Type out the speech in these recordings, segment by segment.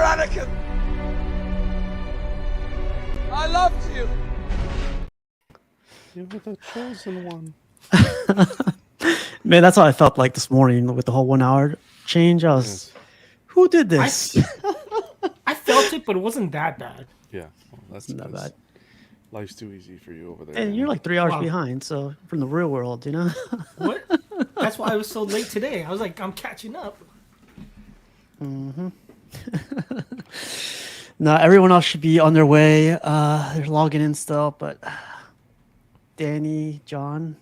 Anakin! I loved you! You were the chosen one. Man, that's how I felt like this morning with the whole 1 hour change. I was, who did this? I felt it, but it wasn't that bad. Yeah, well, that's Not bad. Life's too easy for you over there. And man. you're like 3 hours Wow. behind, so from the real world, you know? What? That's why I was so late today. I was like, I'm catching up. No, everyone else should be on their way. They're logging in still, but Danny, John,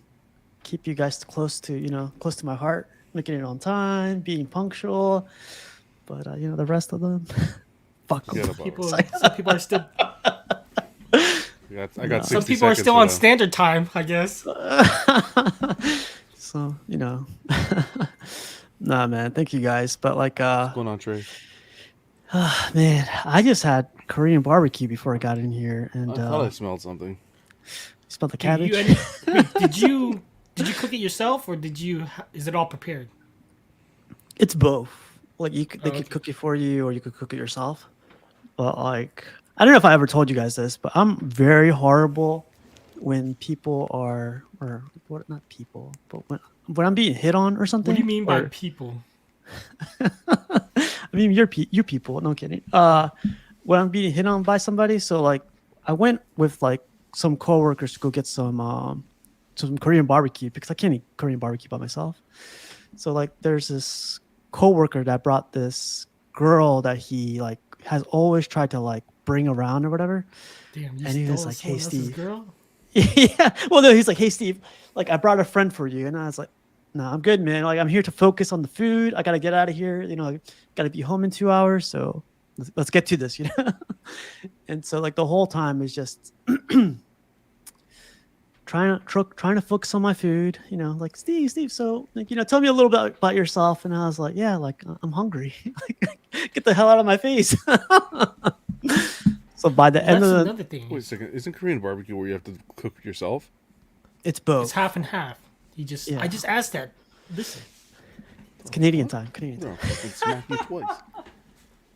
keep you guys close to my heart, making it on time, being punctual. But the rest of them, fuck them. Forget about it. Some people are still. I got 60 Some people are seconds still for on them. standard time, I guess. So nah, man, thank you guys. But like, What's going on, Trey? man, I just had Korean barbecue before I got in here, and I thought I smelled something. smelled the Do you- cabbage. wait, did you cook it yourself, or is it all prepared? It's both. Like they okay. could cook it for you, or you could cook it yourself. But like, I don't know if I ever told you guys this, but I'm very horrible when people are, or what? Not people, but when I'm being hit on or something. What do you mean by or- people? I mean, you're people. No kidding. When I'm being hit on by somebody, so like, I went with like some coworkers to go get some Korean barbecue because I can't eat Korean barbecue by myself. So like, there's this coworker that brought this girl that he like has always tried to like bring around or whatever. Damn, you And he was stole like, "Hey, someone else's Steve." girl? Yeah. Well, no, he's like, "Hey, Steve, like I brought a friend for you," and I was like, "No, I'm good, man. Like I'm here to focus on the food. I gotta get out of here. Gotta be home in 2 hours. So let's get to this, And so like the whole time is just trying to focus on my food. Like Steve. So like tell me a little bit about yourself. And I was like, yeah, like I'm hungry. Like, get the hell out of my face. So by the end That's of another thing. Wait a second. Isn't Korean barbecue where you have to cook yourself? it's both. It's half and half. I Yeah. just asked that. Listen. It's Canadian time. Canadian time. No, I can smack you twice.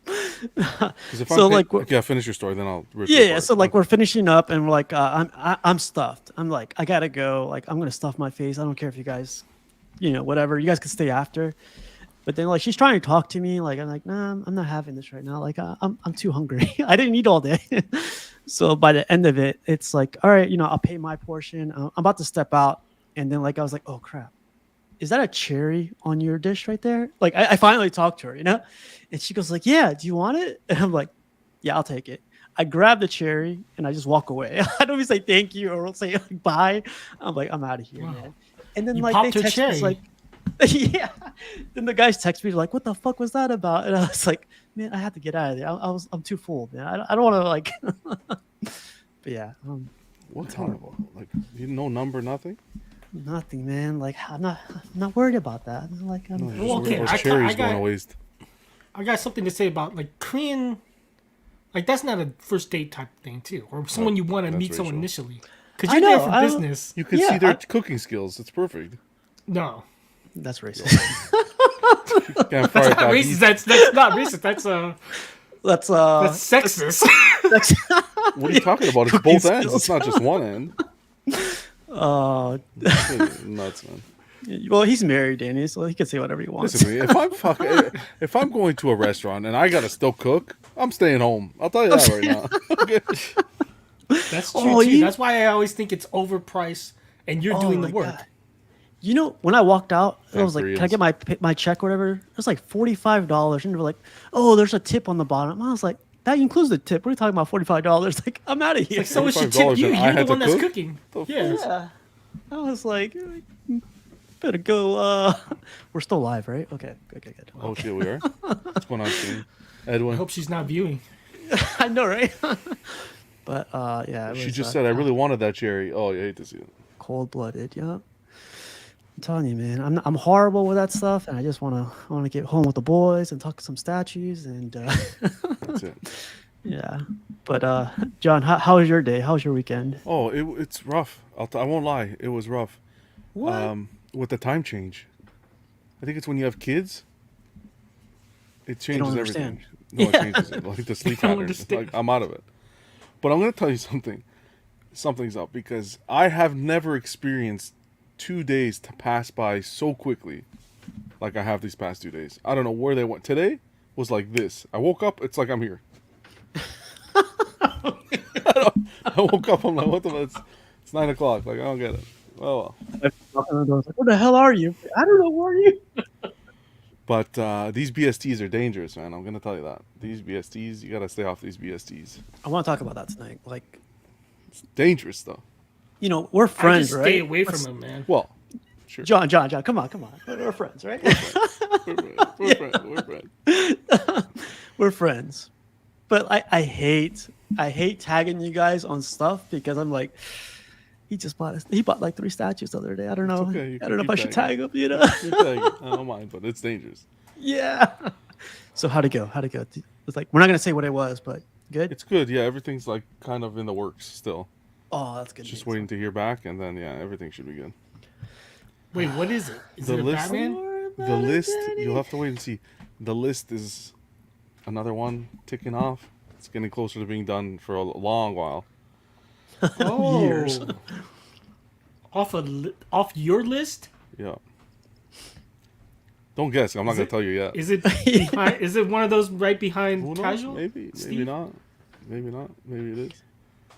'Cause if So, I'm like, yeah, finish your story, then I'll. Rip Yeah, your yeah. apart. So like we're finishing up, and we're like, I'm stuffed. I'm like, I gotta go. Like I'm gonna stuff my face. I don't care if you guys, whatever. You guys can stay after. But then like she's trying to talk to me. Like I'm like, nah, I'm not having this right now. Like I'm too hungry. I didn't eat all day. So by the end of it, it's like, all right, I'll pay my portion. I'm about to step out, and then like I was like, oh crap, is that a cherry on your dish right there? Like I finally talked to her, and she goes like, yeah, do you want it? And I'm like, yeah, I'll take it. I grab the cherry and I just walk away. I don't even say thank you or say like bye. I'm like, I'm out of here, Wow. man. And then You like popped they her text me cherry. like, yeah. Then the guys text me like, what the fuck was that about? And I was like, man, I had to get out of there. I'm too full, man. I don't want to like. But yeah, What's horrible? Like no number, nothing. nothing, man. Like I'm not worried about that. Like I'm. No, Well, okay, those I cherries got- going to waste. I got something to say about like Korean. Like that's not a first date type thing too, or someone you want to that's meet someone racial. initially. Because I you're there know, for I- business. You can Yeah, see their I- cooking skills. It's perfect. No, That's racist. Can't fire not racist. That's not racist. That's That's sexist. What are you talking about? It's Cooking both ends. skills. It's not just one end. uh, Nuts, man. well, he's married, Danny, so he can say whatever he wants. Listen to me. If I'm going to a restaurant and I gotta still cook, I'm staying home. I'll tell you that right now. Okay. That's true Oh, too. you- That's why I always think it's overpriced, and you're doing the my work. God. When I walked out, I was like, Koreans. "Can I get my check or whatever?" It was like $45, and they were like, "Oh, there's a tip on the bottom." I was like, "That includes the tip. What are you talking about? $45?" Like, I'm out of here. Like someone should $45 tip you. and I You're the had to one that's cook? cooking. The Yeah. Yeah, I was like, better go. We're still live, right? Okay, good. Oh shit, we are. What's going on, Shane? I Edwin? hope she's not viewing. I know, right? But yeah, it She was, just said, "I really wanted that cherry." Oh, you hate to see it. cold-blooded. Yeah. I'm telling you, man, I'm horrible with that stuff, and I just wanna get home with the boys and talk to some statues, and That's it. yeah. But John, how was your day? How was your weekend? Oh, it's rough. I won't lie. It was rough. What? With the time change. I think it's when you have kids. It changes don't everything. understand. No, it changes it. Like the sleep I don't pattern. understand. Like I'm out of it. But I'm gonna tell you something. Something's up because I have never experienced 2 days to pass by so quickly, like I have these past 2 days. I don't know where they went. Today was like this. I woke up. It's like I'm here. I woke up. I'm like, what the? It's 9 o'clock. Like I don't get it. Oh well. Where the hell are you? I don't know where are you. But these BSTs are dangerous, man. I'm gonna tell you that. These BSTs, you gotta stay off these BSTs. I want to talk about that tonight. Like, It's dangerous, though. you know, we're I friends, just right? stay away from him, man. Well, sure. John, come on. We're friends, right? We're friends. We're friends. But I hate tagging you guys on stuff because I'm like, he bought like 3 statues the other day. I don't know. okay, you I don't know if can I keep should tag tagging. him, you know? You're tagging. I don't mind, but it's dangerous. Yeah. So how'd it go? It's like, we're not gonna say what it was, but good. It's good. Yeah, everything's like kind of in the works still. Oh, that's good. Just news. waiting to hear back, and then yeah, everything should be good. Wait, what is it? Is The it a list- Batman? The list, you'll have to wait and see. The list is another one ticking off. It's getting closer to being done for a long while. Oh. Years. Off your list? Yeah. Don't guess. I'm not gonna tell you yet. Is it behind, is it one of those right behind Who knows? casual? Maybe Steve? not. Maybe not. Maybe it is.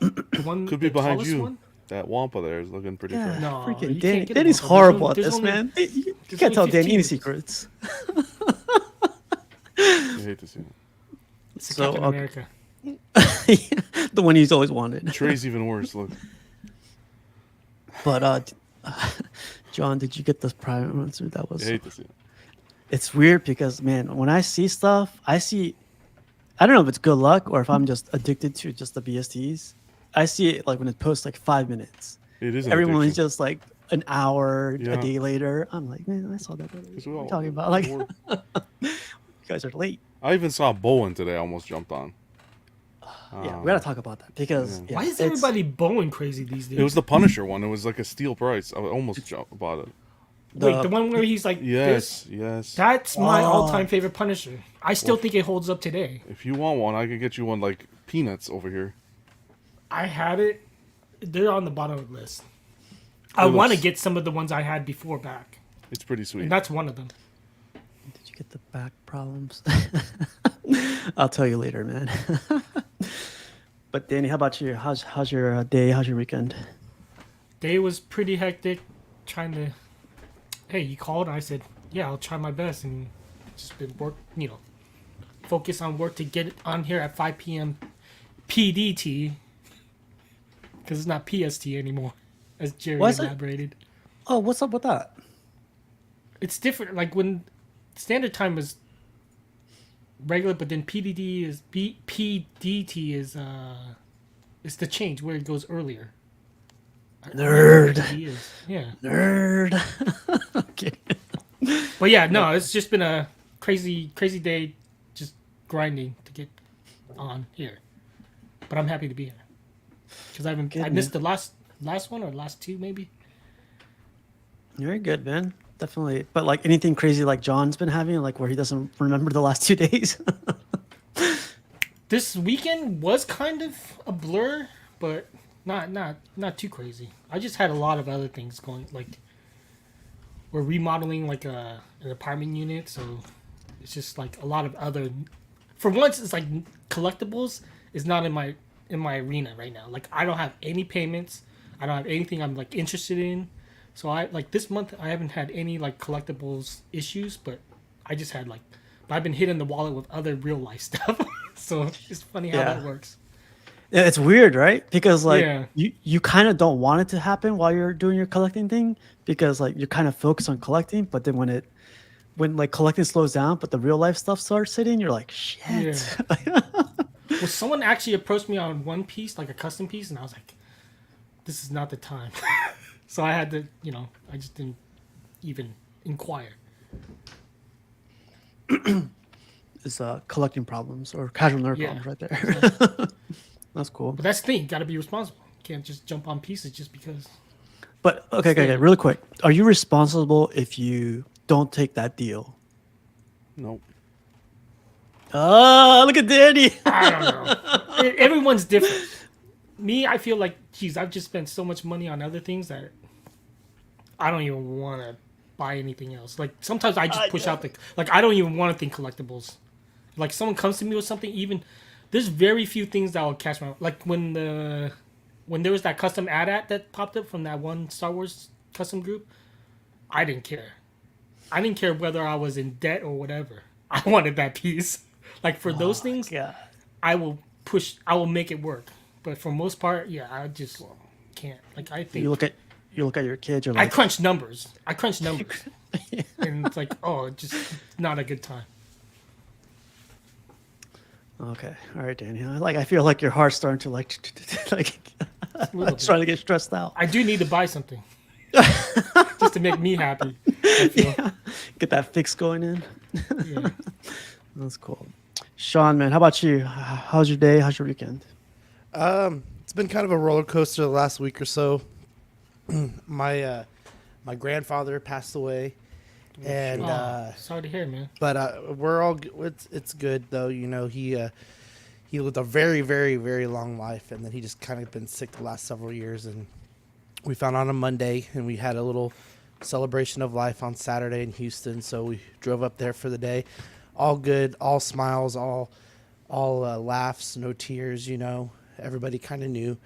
The one, Could be the behind tallest you. one? That Wampa there is looking pretty Yeah, fresh. No, you freaking can't Danny. get Danny's him. horrible at There's this, only- man. You there's can't tell only Danny any 15. secrets. I hate to see it. It's the So, Captain okay. America. The one he's always wanted. Trey's even worse. Look. But John, did you get this private answer? That I was. hate to see it. It's weird because man, when I see stuff, I don't know if it's good luck or if I'm just addicted to just the BSTs. I see it like when it posts like 5 minutes. It is an Everyone's addiction. just like an hour, Yeah. a day later. I'm like, man, I saw that. What 'Cause are we you all- talking about? Like, we're- you guys are late. I even saw Bowen today. I almost jumped on. Yeah, we gotta talk about that because yeah. yeah, Why is it's- everybody bowing crazy these days? It was the Punisher one. It was like a steal price. I almost bought it. Wait, the one where he's like Yes, this? yes. That's my Oh. all-time favorite Punisher. I still think it holds up today. If you want one, I could get you one like Peanuts over here. I had it. They're on the bottom of the list. I It want to looks- get some of the ones I had before back, It's pretty sweet. and that's one of them. Did you get the back problems? I'll tell you later, man. But Danny, how about you? How's your day? How's your weekend? Day was pretty hectic, trying to. Hey, you called, and I said, "Yeah, I'll try my best," and just been focus on work to get it on here at 5 p.m. PDT, because it's not PST anymore, as Jerry Was it? elaborated. Oh, what's up with that? It's different. Like when standard time was regular, but then PDT is it's the change where it goes earlier. Nerd. PDT is. Yeah. Nerd. Okay. But yeah, no, it's just been a crazy day, just grinding to get on here. But I'm happy to be here because I Good, missed the last one or last two maybe. Very good, man. Definitely. But like anything crazy like John's been having, like where he doesn't remember the last 2 days. This weekend was kind of a blur, but not too crazy. I just had a lot of other things going. Like we're remodeling like an apartment unit, so it's just like a lot of other. For once, it's like collectibles is not in my arena right now. Like I don't have any payments. I don't have anything I'm like interested in. So I like this month I haven't had any like collectibles issues, but I just had like I've been hitting the wallet with other real life stuff. So it's funny how Yeah. that works. Yeah, it's weird, right? Because like Yeah. you kind of don't want it to happen while you're doing your collecting thing because like you're kind of focused on collecting, but then when like collecting slows down, but the real life stuff starts hitting, you're like, shit. Well, someone actually approached me on one piece, like a custom piece, and I was like, this is not the time. So I had to, I just didn't even inquire. It's collecting problems or casual nerd Yeah. problems right there. That's cool. But that's the thing, you gotta be responsible. You can't just jump on pieces just because. But okay, really quick. Are you responsible if you don't take that deal? Nope. Look at Danny. I don't know. Everyone's different. Me, I feel like, geez, I've just spent so much money on other things that I don't even want to buy anything else. Like sometimes I just push out I don't even want to think collectibles. Like someone comes to me with something, even there's very few things that will catch my like when there was that custom ad that popped up from that one Star Wars custom group. I didn't care. I didn't care whether I was in debt or whatever. I wanted that piece. Like for those things, God. I will make it work. But for most part, yeah, I just can't. Like I think You look at your kids. You're I like, crunch numbers. And it's like, oh, just not a good time. okay, all right, Danny. I feel like your heart's starting to like it's trying to get stressed out. I do need to buy something just to make me happy. I feel. Yeah. Get that fix going in. Yeah. That's cool. Sean, man, how about you? How's your day? How's your weekend? It's been kind of a roller coaster the last week or so. My grandfather passed away, and Sorry to hear, man. but we're all it's good though. You know, he lived a very, very, very long life, and then he just kind of been sick the last several years. And we found out on Monday, and we had a little celebration of life on Saturday in Houston. So we drove up there for the day. All good, all smiles, all laughs, no tears. You know, everybody kind of knew.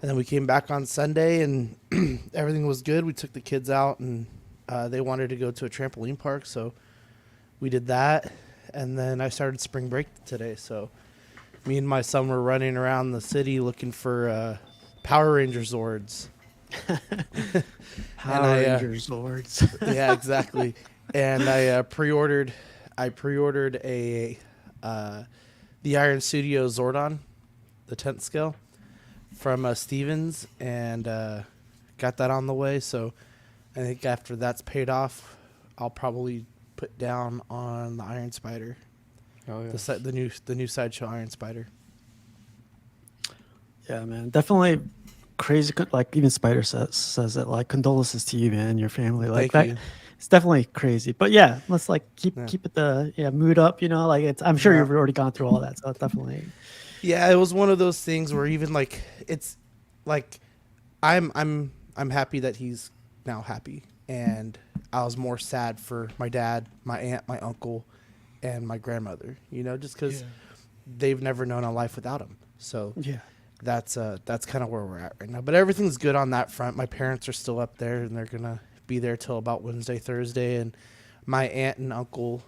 And then we came back on Sunday, and everything was good. We took the kids out, and they wanted to go to a trampoline park, so we did that. And then I started spring break today, so me and my son were running around the city looking for Power Ranger Zords. Power Rangers Zords. Yeah, exactly. And I pre-ordered a the Iron Studio Zordon, the 10th scale, from Stevens, and got that on the way. So I think after that's paid off, I'll probably put down on the Iron Spider, Oh yeah. the new sideshow Iron Spider. Yeah, man, definitely crazy. Like even Spider says it. Like condolences to you, man, and your family. Like Thank that. you. It's definitely crazy. But yeah, let's like keep Yeah. it the mood up. You know, like it's. I'm sure Yeah. you've already gone through all that, so definitely. Yeah, it was one of those things where even like it's like I'm happy that he's now happy, and I was more sad for my dad, my aunt, my uncle, and my grandmother. You know, just because they've never known a life without him. So Yeah. that's kind of where we're at right now. But everything's good on that front. My parents are still up there, and they're gonna be there till about Wednesday, Thursday, and my aunt and uncle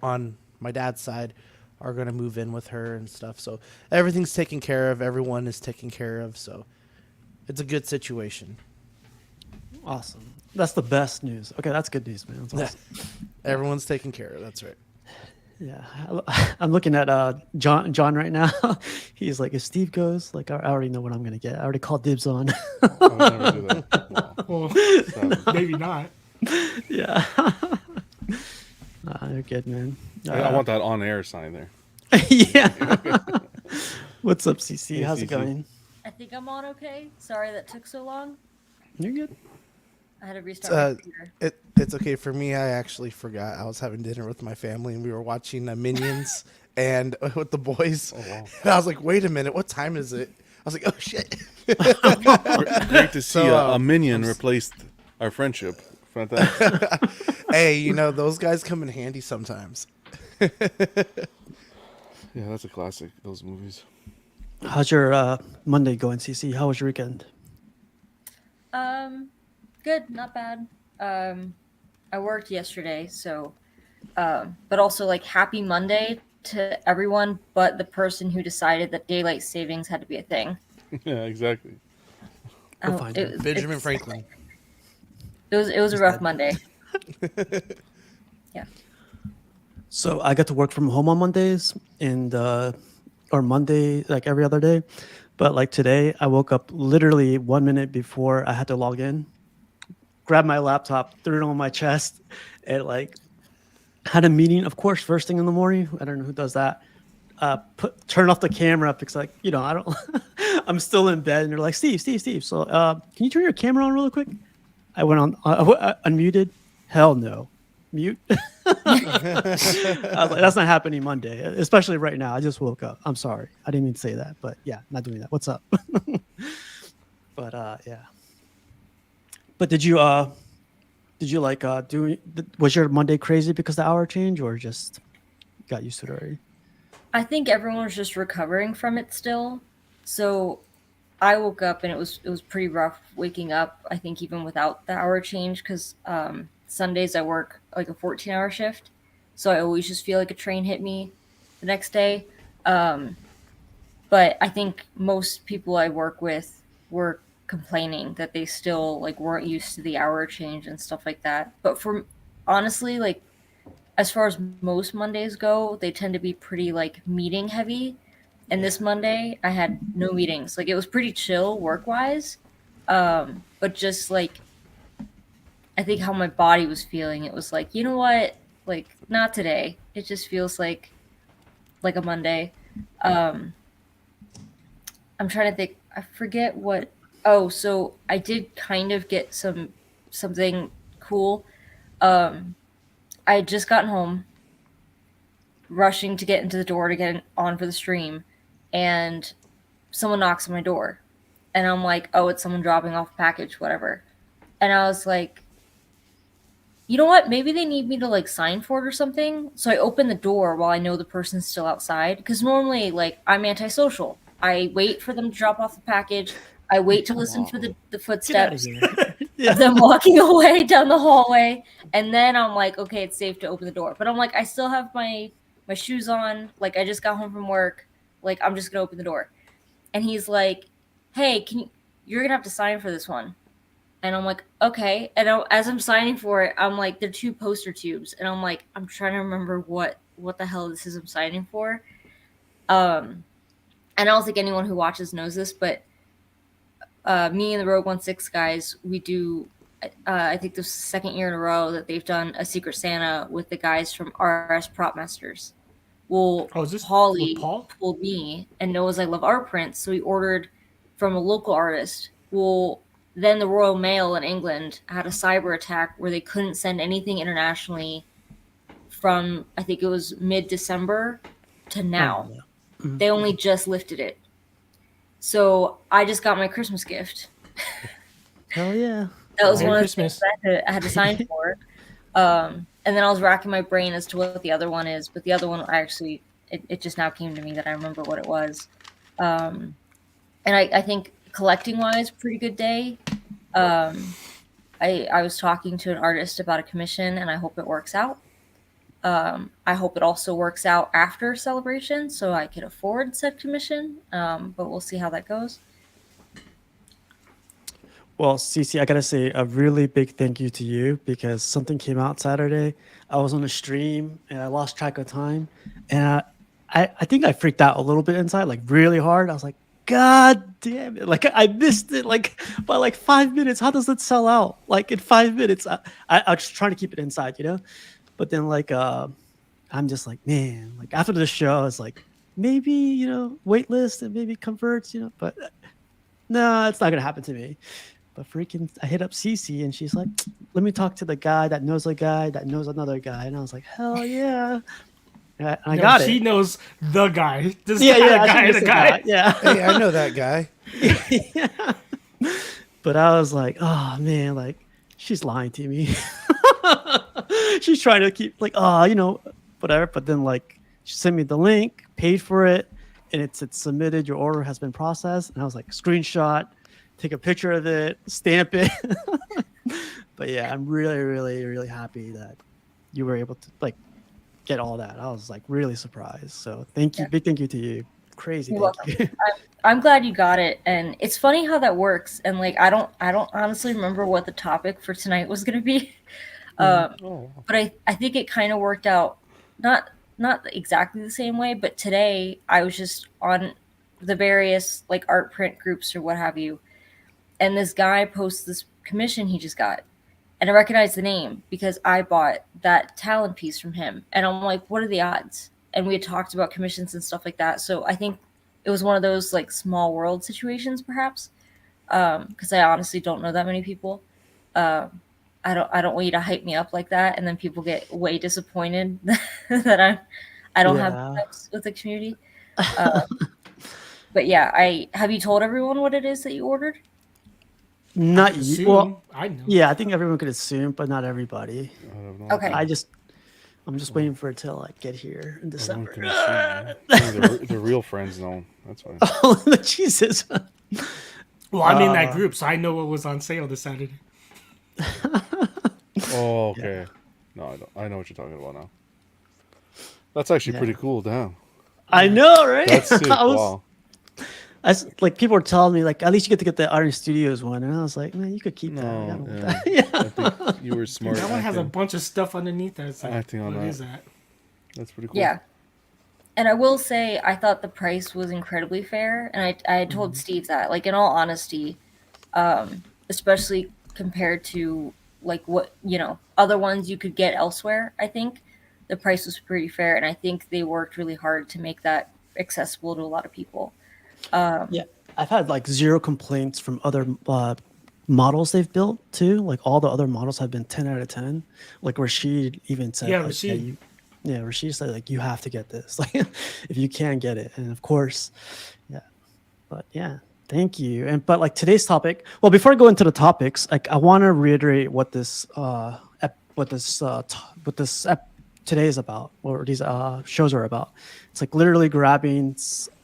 on my dad's side are going to move in with her and stuff. So everything's taken care of. Everyone is taken care of. So it's a good situation. Awesome. That's the best news. Okay, that's good news, man. That's awesome. Everyone's taken care of. That's right. Yeah, I'm looking at John right now. He's like, if Steve goes, like I already know what I'm gonna get. I already called dibs on. I would never do that. Wow. Well, maybe not. Yeah. You're good, man. I want that on-air sign there. Yeah. What's up, CC? Hey, How's it CC. going? I think I'm on okay. Sorry that took so long. You're good. I had to restart my Uh, computer. It's okay for me. I actually forgot. I was having dinner with my family, and we were watching Minions and with the boys. Oh, wow. And I was like, wait a minute, what time is it? I was like, oh shit. Great to see So, a minion replaced our friendship. Fantastic. Hey, you know, those guys come in handy sometimes. Yeah, that's a classic. Those movies. How's your Monday going, CC? How was your weekend? Good, not bad. I worked yesterday, so but also like happy Monday to everyone but the person who decided that daylight savings had to be a thing. Yeah, exactly. We'll find him. Benjamin Franklin. It was a rough Monday. Yeah. So I got to work from home on Mondays and or Monday, like every other day. But like today, I woke up literally 1 minute before I had to log in, grabbed my laptop, threw it on my chest, and like had a meeting. Of course, first thing in the morning. I don't know who does that. Turn off the camera because like, you know, I don't, I'm still in bed and they're like, Steve. So can you turn your camera on really quick? I went on, unmuted. Hell no. mute. I was like, that's not happening Monday, especially right now. I just woke up. I'm sorry. I didn't mean to say that, but yeah, not doing that. What's up? But yeah. But did you like was your Monday crazy because the hour change, or just got used to it already? I think everyone was just recovering from it still. So I woke up and it was pretty rough waking up. I think even without the hour change, because Sundays I work like a 14-hour shift, so I always just feel like a train hit me the next day. But I think most people I work with were complaining that they still like weren't used to the hour change and stuff like that. But for honestly, like as far as most Mondays go, they tend to be pretty like meeting heavy. And this Monday, I had no meetings. Like it was pretty chill work wise, but just like I think how my body was feeling, it was like, you know what, like not today. It just feels like a Monday. Um, I'm trying to think. I forget what. Oh, so I did kind of get something cool. Um, I had just gotten home, rushing to get into the door to get on for the stream, and someone knocks on my door, and I'm like, oh, it's someone dropping off a package, whatever. And I was like, you know what? Maybe they need me to like sign for it or something. So I open the door while I know the person's still outside. Because normally, like, I'm antisocial. I wait for them to drop off the package. I wait to listen for the Get out of footsteps here. of them walking away down the hallway. And then I'm like, okay, it's safe to open the door. But I'm like, I still have my shoes on. Like, I just got home from work. Like, I'm just going to open the door. And he's like, hey, you're going to have to sign for this one. And I'm like, okay. And as I'm signing for it, I'm like, they're 2 poster tubes. And I'm like, I'm trying to remember what the hell this is I'm signing for. And I don't think anyone who watches knows this, but me and the Rogue 16 guys, we do, I think this is the 2nd year in a row that they've done a Secret Santa with the guys from RS Prop Masters. Well, Oh, is this Holly with Paul? told me and knows I love art prints, so he ordered from a local artist. Well, then the Royal Mail in England had a cyber attack where they couldn't send anything internationally from, I think it was mid-December to now. Oh, yeah. They only just lifted it. So I just got my Christmas gift. Hell yeah. That was Merry one of the Christmas. things I had to sign for. And then I was racking my brain as to what the other one is. But the other one, it just now came to me that I remember what it was. And I think collecting wise, pretty good day. I was talking to an artist about a commission, and I hope it works out. I hope it also works out after celebration, so I can afford said commission. But we'll see how that goes. Well, Cece, I gotta say a really big thank you to you because something came out Saturday. I was on a stream and I lost track of time, and I think I freaked out a little bit inside, like really hard. I was like, God damn it! Like I missed it, like by like 5 minutes. How does it sell out? Like in 5 minutes, I was just trying to keep it inside, you know. But then like I'm just like, man, like after the show, I was like, maybe wait list and maybe converts, but no, it's not gonna happen to me. But freaking, I hit up Cece and she's like, let me talk to the guy that knows a guy that knows another guy. And I was like, hell yeah. And I got it. She knows the guy. This Yeah, guy, the guy. Yeah. Hey, I know that guy. Yeah. But I was like, oh man, like she's lying to me. She's trying to keep like, whatever. But then like she sent me the link, paid for it, and it said submitted, your order has been processed. And I was like, screenshot, take a picture of it, stamp it. But yeah, I'm really, really, really happy that you were able to like get all that. I was like really surprised. So thank you, big thank you to you. Crazy. You're thank you. I'm glad you got it, and it's funny how that works. And like, I don't honestly remember what the topic for tonight was going to be, but I think it kind of worked out. Not exactly the same way, but today I was just on the various like art print groups or what have you, and this guy posts this commission he just got, and I recognized the name because I bought that talent piece from him, and I'm like, what are the odds? And we had talked about commissions and stuff like that, so I think it was one of those like small world situations, perhaps, because I honestly don't know that many people. I don't want you to hype me up like that, and then people get way disappointed that I don't have Yeah. sex with the community. But yeah, have you told everyone what it is that you ordered? Not I you. assume. Well, I know. yeah, I think everyone could assume, but not everybody. I have no Okay. idea. I'm just waiting for it to like get here in Everyone December. can assume, man. Only the real friends know. That's fine. Oh, Jesus. Well, I'm in that group, so I know what was on sale this Saturday. Oh, okay. No, I don't. I know what you're talking about now. That's actually Yeah. pretty cool. Damn. I know, right? That's sick. Wow. Like people were telling me, like, at least you get to get the Iron Studios one, and I was like, man, you could keep that. I don't want that. Yeah. I think you were smart. That one has a acting. bunch of stuff underneath that. It's like, Acting on what that. is that? That's pretty cool. Yeah. And I will say, I thought the price was incredibly fair, and I had told Steve that, like, in all honesty, especially compared to like what other ones you could get elsewhere. I think the price was pretty fair, and I think they worked really hard to make that accessible to a lot of people. Yeah, I've had like zero complaints from other models they've built too. Like all the other models have been 10 out of 10. Like Rashid even said, Yeah, like, Rashid. Rashid said like you have to get this, like if you can get it, and of course, yeah. But yeah, thank you. And but like today's topic. Well, before I go into the topics, like I want to reiterate what this today is about, or these shows are about. It's like literally grabbing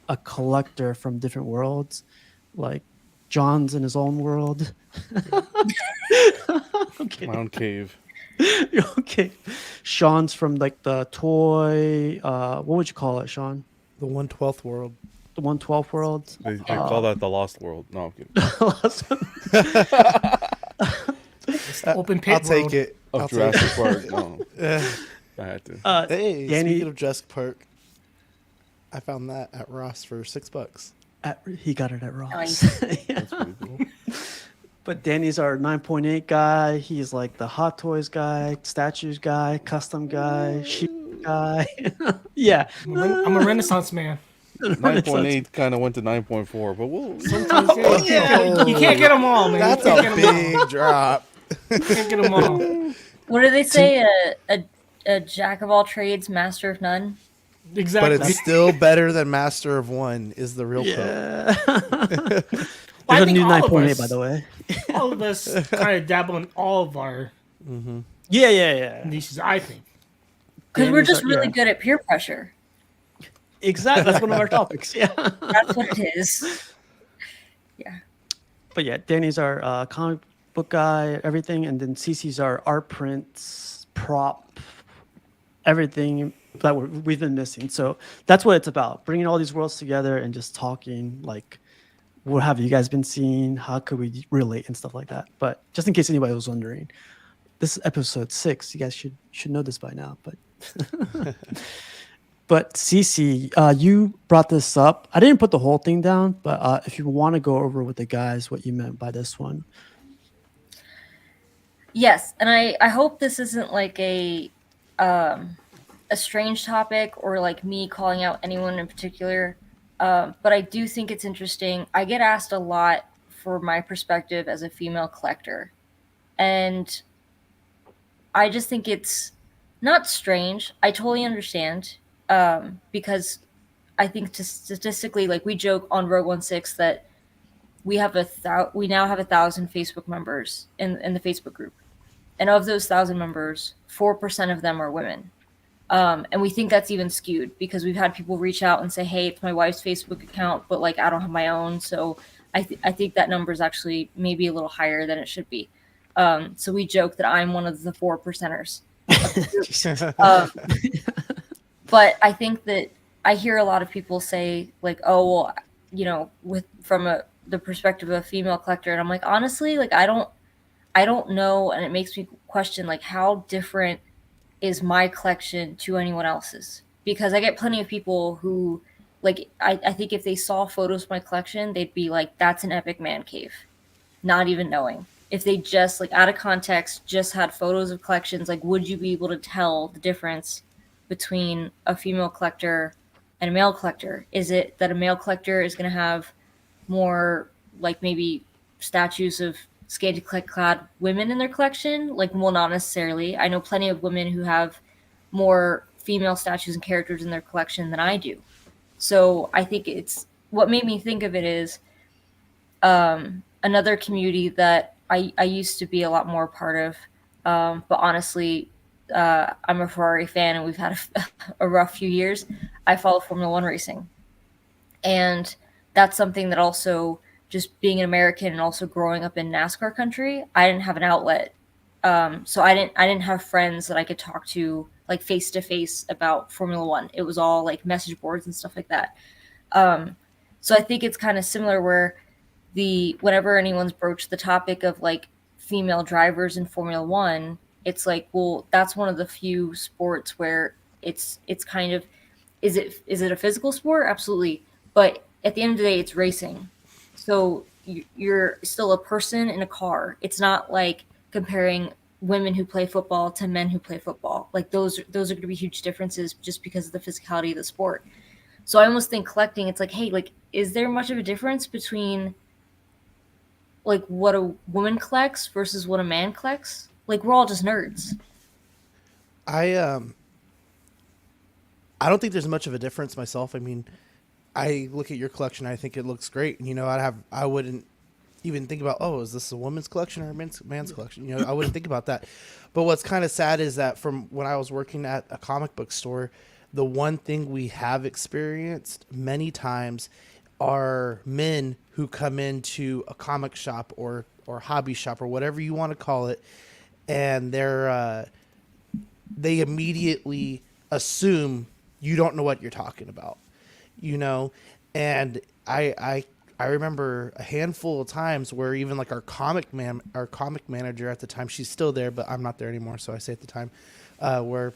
a collector from different worlds, like John's in his own world. Okay. My own cave. Okay. Sean's from like the toy. What would you call it, Sean? The 1/12 world. The 112 world. They call that the Lost World. No, I'm kidding. It's the open pit I'll take world. it. Of I'll take Jurassic Park. No, it. I had to. Hey, Danny- speaking of Jurassic Park, I found that at Ross for $6. He got it at Ross. Nice. Yeah. That's pretty cool. But Danny's our 9.8 guy. He's like the Hot Toys guy, statues guy, custom guy, sheep guy. Yeah. I'm a Renaissance man. 9.8 kind of went to 9.4, but we'll. Sometimes you can't get them all, man. That's you a can't get 'em all. big drop. You can't get them all. What do they say? A jack of all trades, master of none. Exactly. But it's still better than Master of One is the real quote. Yeah. I There's a think new all of 9.8, us- by the way. all of us kind of dabble in all of our Yeah. niches, I think. Because we're Danny's just our- really yeah. good at peer pressure. Exactly. That's one of our topics. Yeah. That's what it is. Yeah. But yeah, Danny's our comic book guy, everything, and then Cece's our art prints, prop, everything that we've been missing. So that's what it's about: bringing all these worlds together and just talking. Like, what have you guys been seeing? How could we relate and stuff like that? But just in case anybody was wondering, this is episode 6. You guys should know this by now. But but Cece, you brought this up. I didn't put the whole thing down, but if you want to go over with the guys what you meant by this one. Yes, and I hope this isn't like a strange topic or like me calling out anyone in particular. But I do think it's interesting. I get asked a lot for my perspective as a female collector, and I just think it's not strange. I totally understand, because I think statistically, like we joke on Rogue 16 that we now have 1,000 Facebook members in the Facebook group, and of those 1,000 members, 4% of them are women. And we think that's even skewed because we've had people reach out and say, "Hey, it's my wife's Facebook account, but like I don't have my own." So I think that number is actually maybe a little higher than it should be. So we joke that I'm one of the 4%ers. But I think that I hear a lot of people say like, "Oh, well, from the perspective of a female collector," and I'm like, honestly, like I don't know, and it makes me question like how different is my collection to anyone else's, because I get plenty of people who like I think if they saw photos of my collection, they'd be like, that's an epic man cave, not even knowing. If they just like out of context just had photos of collections, like would you be able to tell the difference between a female collector and a male collector? Is it that a male collector is going to have more like maybe statues of scantily clad women in their collection. Like, well, not necessarily. I know plenty of women who have more female statues and characters in their collection than I do. So I think it's what made me think of it is another community that I used to be a lot more part of. But honestly, I'm a Ferrari fan and we've had a rough few years. I follow Formula One racing. And that's something that also, just being an American and also growing up in NASCAR country, I didn't have an outlet. So I didn't have friends that I could talk to like face to face about Formula One. It was all like message boards and stuff like that. So I think it's kind of similar where whenever anyone's broached the topic of like female drivers in Formula One, it's like, well, that's one of the few sports where it's kind of, is it a physical sport? Absolutely. But at the end of the day, it's racing. So you're still a person in a car. It's not like comparing women who play football to men who play football. Like those are going to be huge differences just because of the physicality of the sport. So I almost think collecting, it's like, hey, like, is there much of a difference between like what a woman collects versus what a man collects? Like, we're all just nerds. I don't think there's much of a difference myself. I mean, I look at your collection, I think it looks great. And, I wouldn't even think about, oh, is this a woman's collection or a man's collection? I wouldn't think about that. But what's kind of sad is that from when I was working at a comic book store, the one thing we have experienced many times are men who come into a comic shop or hobby shop or whatever you want to call it, and they immediately assume you don't know what you're talking about, and I remember a handful of times where even like our comic manager at the time, she's still there, but I'm not there anymore, so I say at the time, where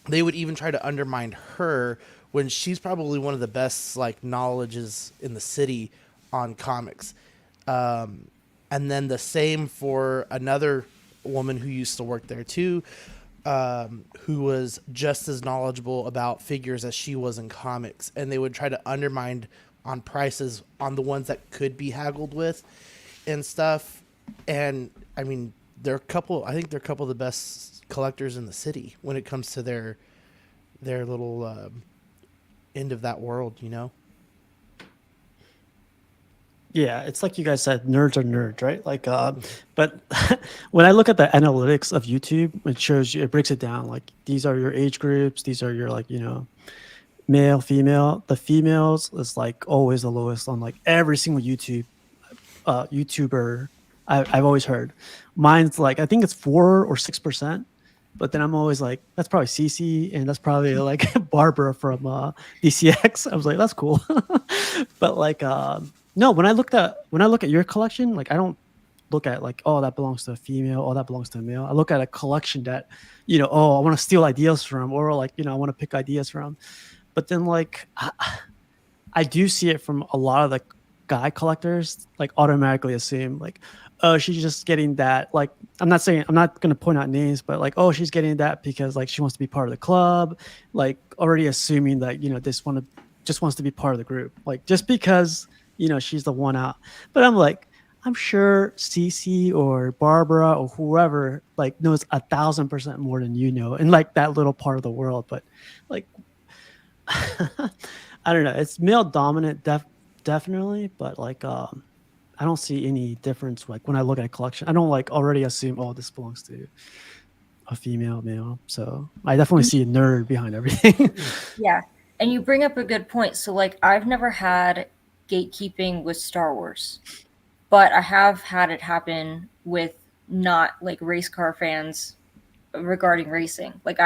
they would even try to undermine her when she's probably one of the best like knowledges in the city on comics. And then the same for another woman who used to work there too, who was just as knowledgeable about figures as she was in comics. And they would try to undermine on prices on the ones that could be haggled with and stuff. And I mean, I think they're a couple of the best collectors in the city when it comes to their little end of that world, Yeah, it's like you guys said, nerds are nerds, right? Like, but when I look at the analytics of YouTube, it breaks it down. Like, these are your age groups, these are your, like, male, female. The females is like always the lowest on like every single YouTuber I've always heard. Mine's like, I think it's 4 or 6%. But then I'm always like, that's probably Cece, and that's probably like Barbara from DCX. I was like, that's cool. But like, no, when I look at your collection, like I don't look at like, oh, that belongs to a female, oh, that belongs to a male. I look at a collection that, oh, I want to steal ideas from, or like, I want to pick ideas from. But then like, I do see it from a lot of the guy collectors, like automatically assume like, oh, she's just getting that. Like, I'm not going to point out names, but like, oh, she's getting that because like she wants to be part of the club, like already assuming that, just wants to be part of the group. Like, just because, she's the one out. But I'm like, I'm sure Cece or Barbara or whoever like knows 1,000% more than in like that little part of the world. But like, I don't know. It's male dominant, definitely. But like, I don't see any difference. Like when I look at a collection, I don't like already assume, oh, this belongs to a female, male. So I definitely see a nerd behind everything. Yeah. And you bring up a good point. So like, I've never had gatekeeping with Star Wars, but I have had it happen with not like race car fans regarding racing. Like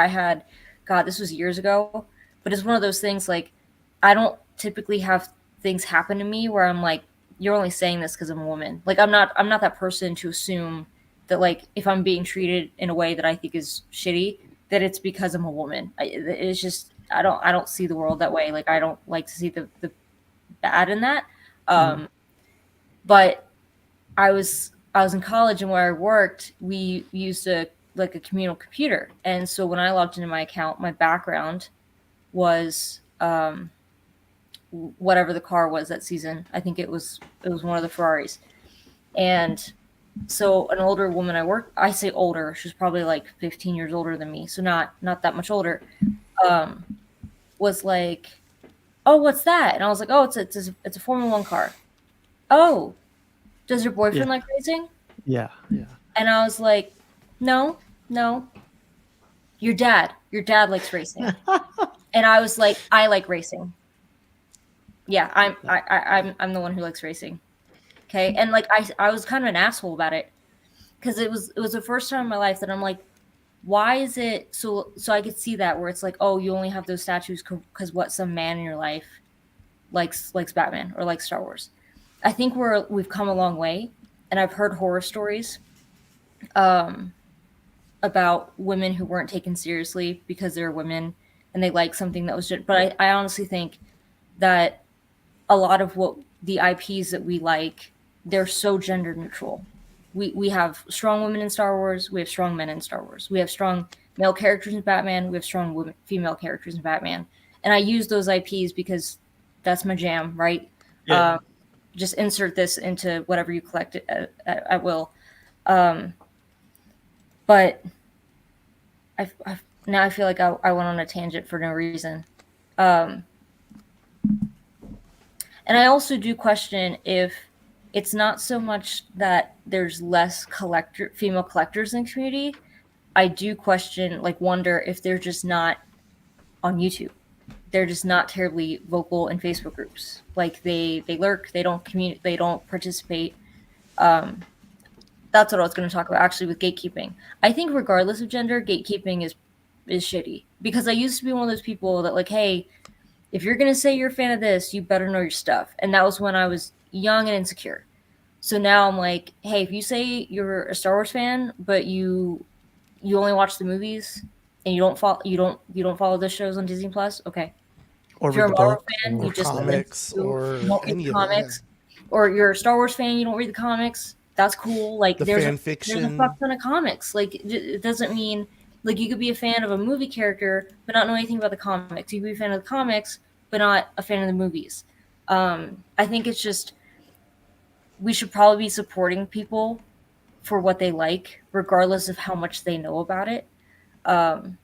this was years ago, but it's one of those things like, I don't typically have things happen to me where I'm like, you're only saying this because I'm a woman. Like, I'm not that person to assume that like if I'm being treated in a way that I think is shitty, that it's because I'm a woman. It's just I don't see the world that way. Like, I don't like to see the bad in that. But I was in college, and where I worked, we used a communal computer, and so when I logged into my account, my background was whatever the car was that season. I think it was one of the Ferraris. And So an older woman I say older, she's probably like 15 years older than me, so not that much older, um, was like, "Oh, what's that?" And I was like, "Oh, it's a Formula One car." "Oh, does your boyfriend Yeah. like racing?" Yeah. Yeah. And I was like, "No, no, your dad likes racing." And I was like, "I like racing. Yeah, I'm the one who likes racing." Okay, and like I was kind of an asshole about it because it was the first time in my life that I'm like, why is it so I could see that where it's like, oh, you only have those statues because what some man in your life likes Batman or likes Star Wars. I think we've come a long way, and I've heard horror stories um, about women who weren't taken seriously because they're women and they like something that was just. But I honestly think that a lot of what the IPs that we like, they're so gender neutral. We have strong women in Star Wars. We have strong men in Star Wars. We have strong male characters in Batman. We have strong female characters in Batman. And I use those IPs because that's my jam, right? Yeah. Um, just insert this into whatever you collect at will. Um, but now I feel like I went on a tangent for no reason. Um, and I also do question if it's not so much that there's less female collectors in the community. I do question, like, wonder if they're just not on YouTube. They're just not terribly vocal in Facebook groups. Like they lurk, they don't communicate, they don't participate. Um, that's what I was going to talk about actually with gatekeeping. I think regardless of gender, gatekeeping is shitty because I used to be one of those people that like, hey, if you're going to say you're a fan of this, you better know your stuff. And that was when I was young and insecure. So now I'm like, hey, if you say you're a Star Wars fan, but you only watch the movies and you don't follow the shows on Disney Plus, okay. Or If you're read a the Marvel book. fan, Or you just comics or you don't read any the of that. comics, or you're a Star Wars fan, you don't read the comics. That's cool. Like The there's fan a fiction. fuck ton of comics. Like it doesn't mean like you could be a fan of a movie character but not know anything about the comics. You could be a fan of the comics but not a fan of the movies. I think it's just we should probably be supporting people for what they like, regardless of how much they know about it. Um,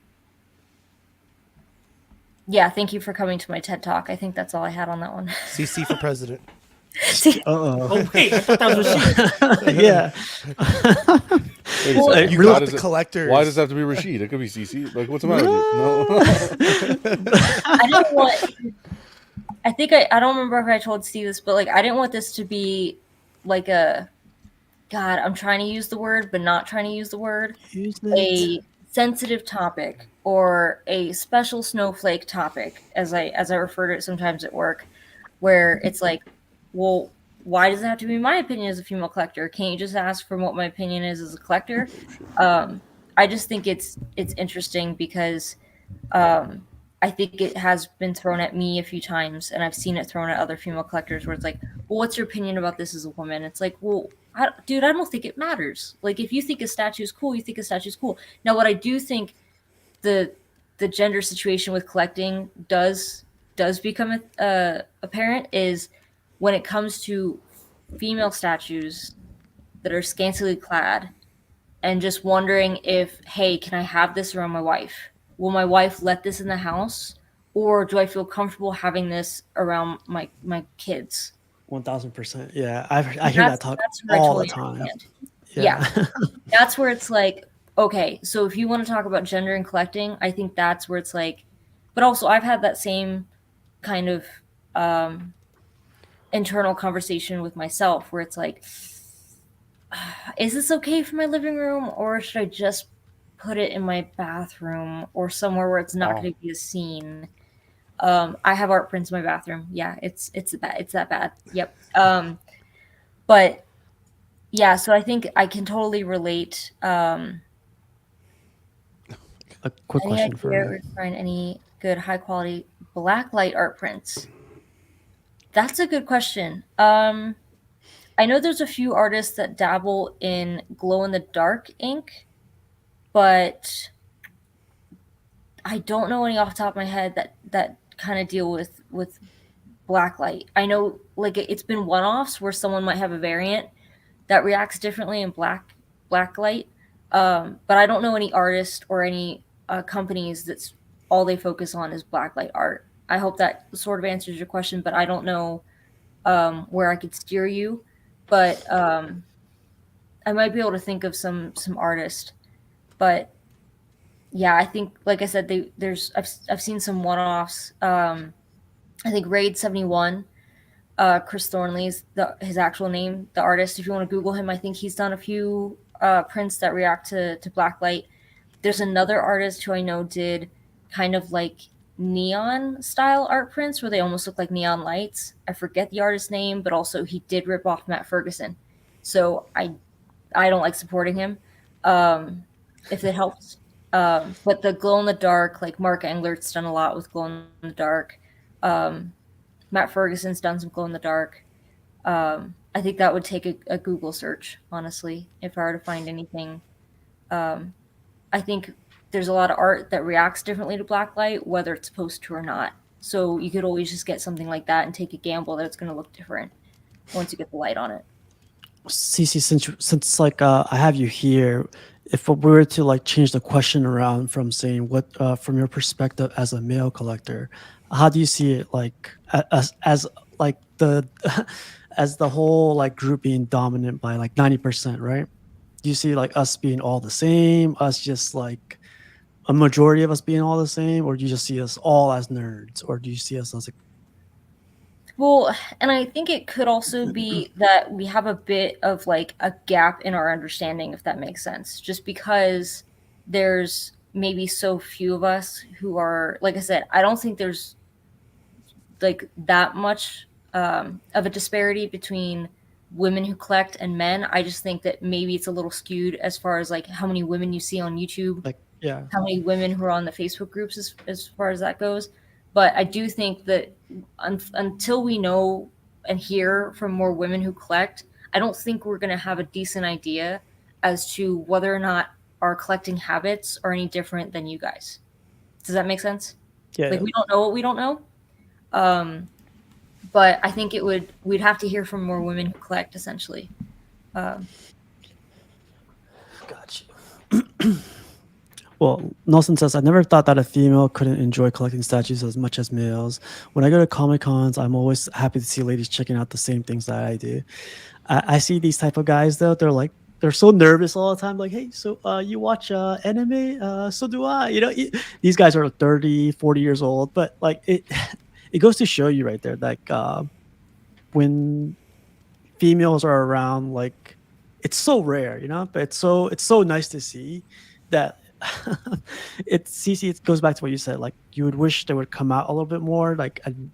yeah, thank you for coming to my TED Talk. I think that's all I had on that one. CC for president. Uh-oh. Oh wait, I thought that was Rashid. Yeah. Wait a Well, second. You Why got does the it- collectors. Why does it have to be Rashid? It could be CC. Like, what's the matter with you? No. I didn't want. I think I don't remember if I told Steve this, but like I didn't want this to be like a. God, I'm trying to use the word, but not trying to use the word. Use it. A sensitive topic or a special snowflake topic, as I refer to it sometimes at work, where it's like, well, why does it have to be my opinion as a female collector? Can't you just ask for what my opinion is as a collector? I just think it's interesting because I think it has been thrown at me a few times, and I've seen it thrown at other female collectors where it's like, well, what's your opinion about this as a woman? It's like, well, dude, I don't think it matters. Like, if you think a statue is cool, you think a statue is cool. Now, what I do think the gender situation with collecting does become apparent is when it comes to female statues that are scantily clad and just wondering if, hey, can I have this around my wife? Will my wife let this in the house, or do I feel comfortable having this around my kids? 1000%. Yeah. I hear that talk where I all the totally time. understand. Yeah. That's where it's like, okay, so if you want to talk about gender and collecting, I think that's where it's like, but also I've had that same kind of internal conversation with myself where it's like, is this okay for my living room, or should I just put it in my bathroom or somewhere where it's not going to be a scene? I have art prints in my bathroom. Yeah, it's that bad. Yep. But yeah, so I think I can totally relate. A quick Any question idea for where to find any good high quality blacklight art prints? That's a good question. I know there's a few artists that dabble in glow in the dark ink, but I don't know any off the top of my head that kind of deal with blacklight. I know like it's been one-offs where someone might have a variant that reacts differently in black light. But I don't know any artist or any companies that's all they focus on is blacklight art. I hope that sort of answers your question, but I don't know where I could steer you. But I might be able to think of some artist. But yeah, I think like I said, I've seen some one offs. I think Raid 71. Chris Thornley is his actual name, the artist. If you want to Google him, I think he's done a few prints that react to blacklight. There's another artist who I know did kind of like neon style art prints where they almost look like neon lights. I forget the artist's name, but also he did rip off Matt Ferguson. So I don't like supporting him if it helps. But the glow in the dark, like Mark Englert's done a lot with glow in the dark. Matt Ferguson's done some glow in the dark. I think that would take a Google search, honestly, if I were to find anything. I think there's a lot of art that reacts differently to blacklight, whether it's supposed to or not. So you could always just get something like that and take a gamble that it's going to look different once you get the light on it. Cece, since like I have you here, if we were to like change the question around from saying what from your perspective as a male collector, how do you see it like as like the as the whole like group being dominant by like 90%, right? Do you see like us being all the same, us just like a majority of us being all the same, or do you just see us all as nerds, or do you see us as a Well, and I think it could also be that we have a bit of like a gap in our understanding, if that makes sense, just because there's maybe so few of us who are, like I said, I don't think there's like that much of a disparity between women who collect and men. I just think that maybe it's a little skewed as far as like how many women you see on YouTube, like yeah? how many women who are on the Facebook groups as far as that goes. But I do think that until we know and hear from more women who collect, I don't think we're going to have a decent idea as to whether or not our collecting habits are any different than you guys. Does that make sense? Yeah, Like we don't know what we don't know. But I think we'd have to hear from more women who collect, essentially. Gotcha. Well, Nelson says, I never thought that a female couldn't enjoy collecting statues as much as males. When I go to Comic Cons, I'm always happy to see ladies checking out the same things that I do. I see these type of guys though. They're so nervous all the time. Like, hey, so you watch anime? So do I. You know, these guys are 30, 40 years old. But like it goes to show you right there, like when females are around, like it's so rare, you know. But it's so nice to see that. Cece, it goes back to what you said. Like you would wish they would come out a little bit more, like and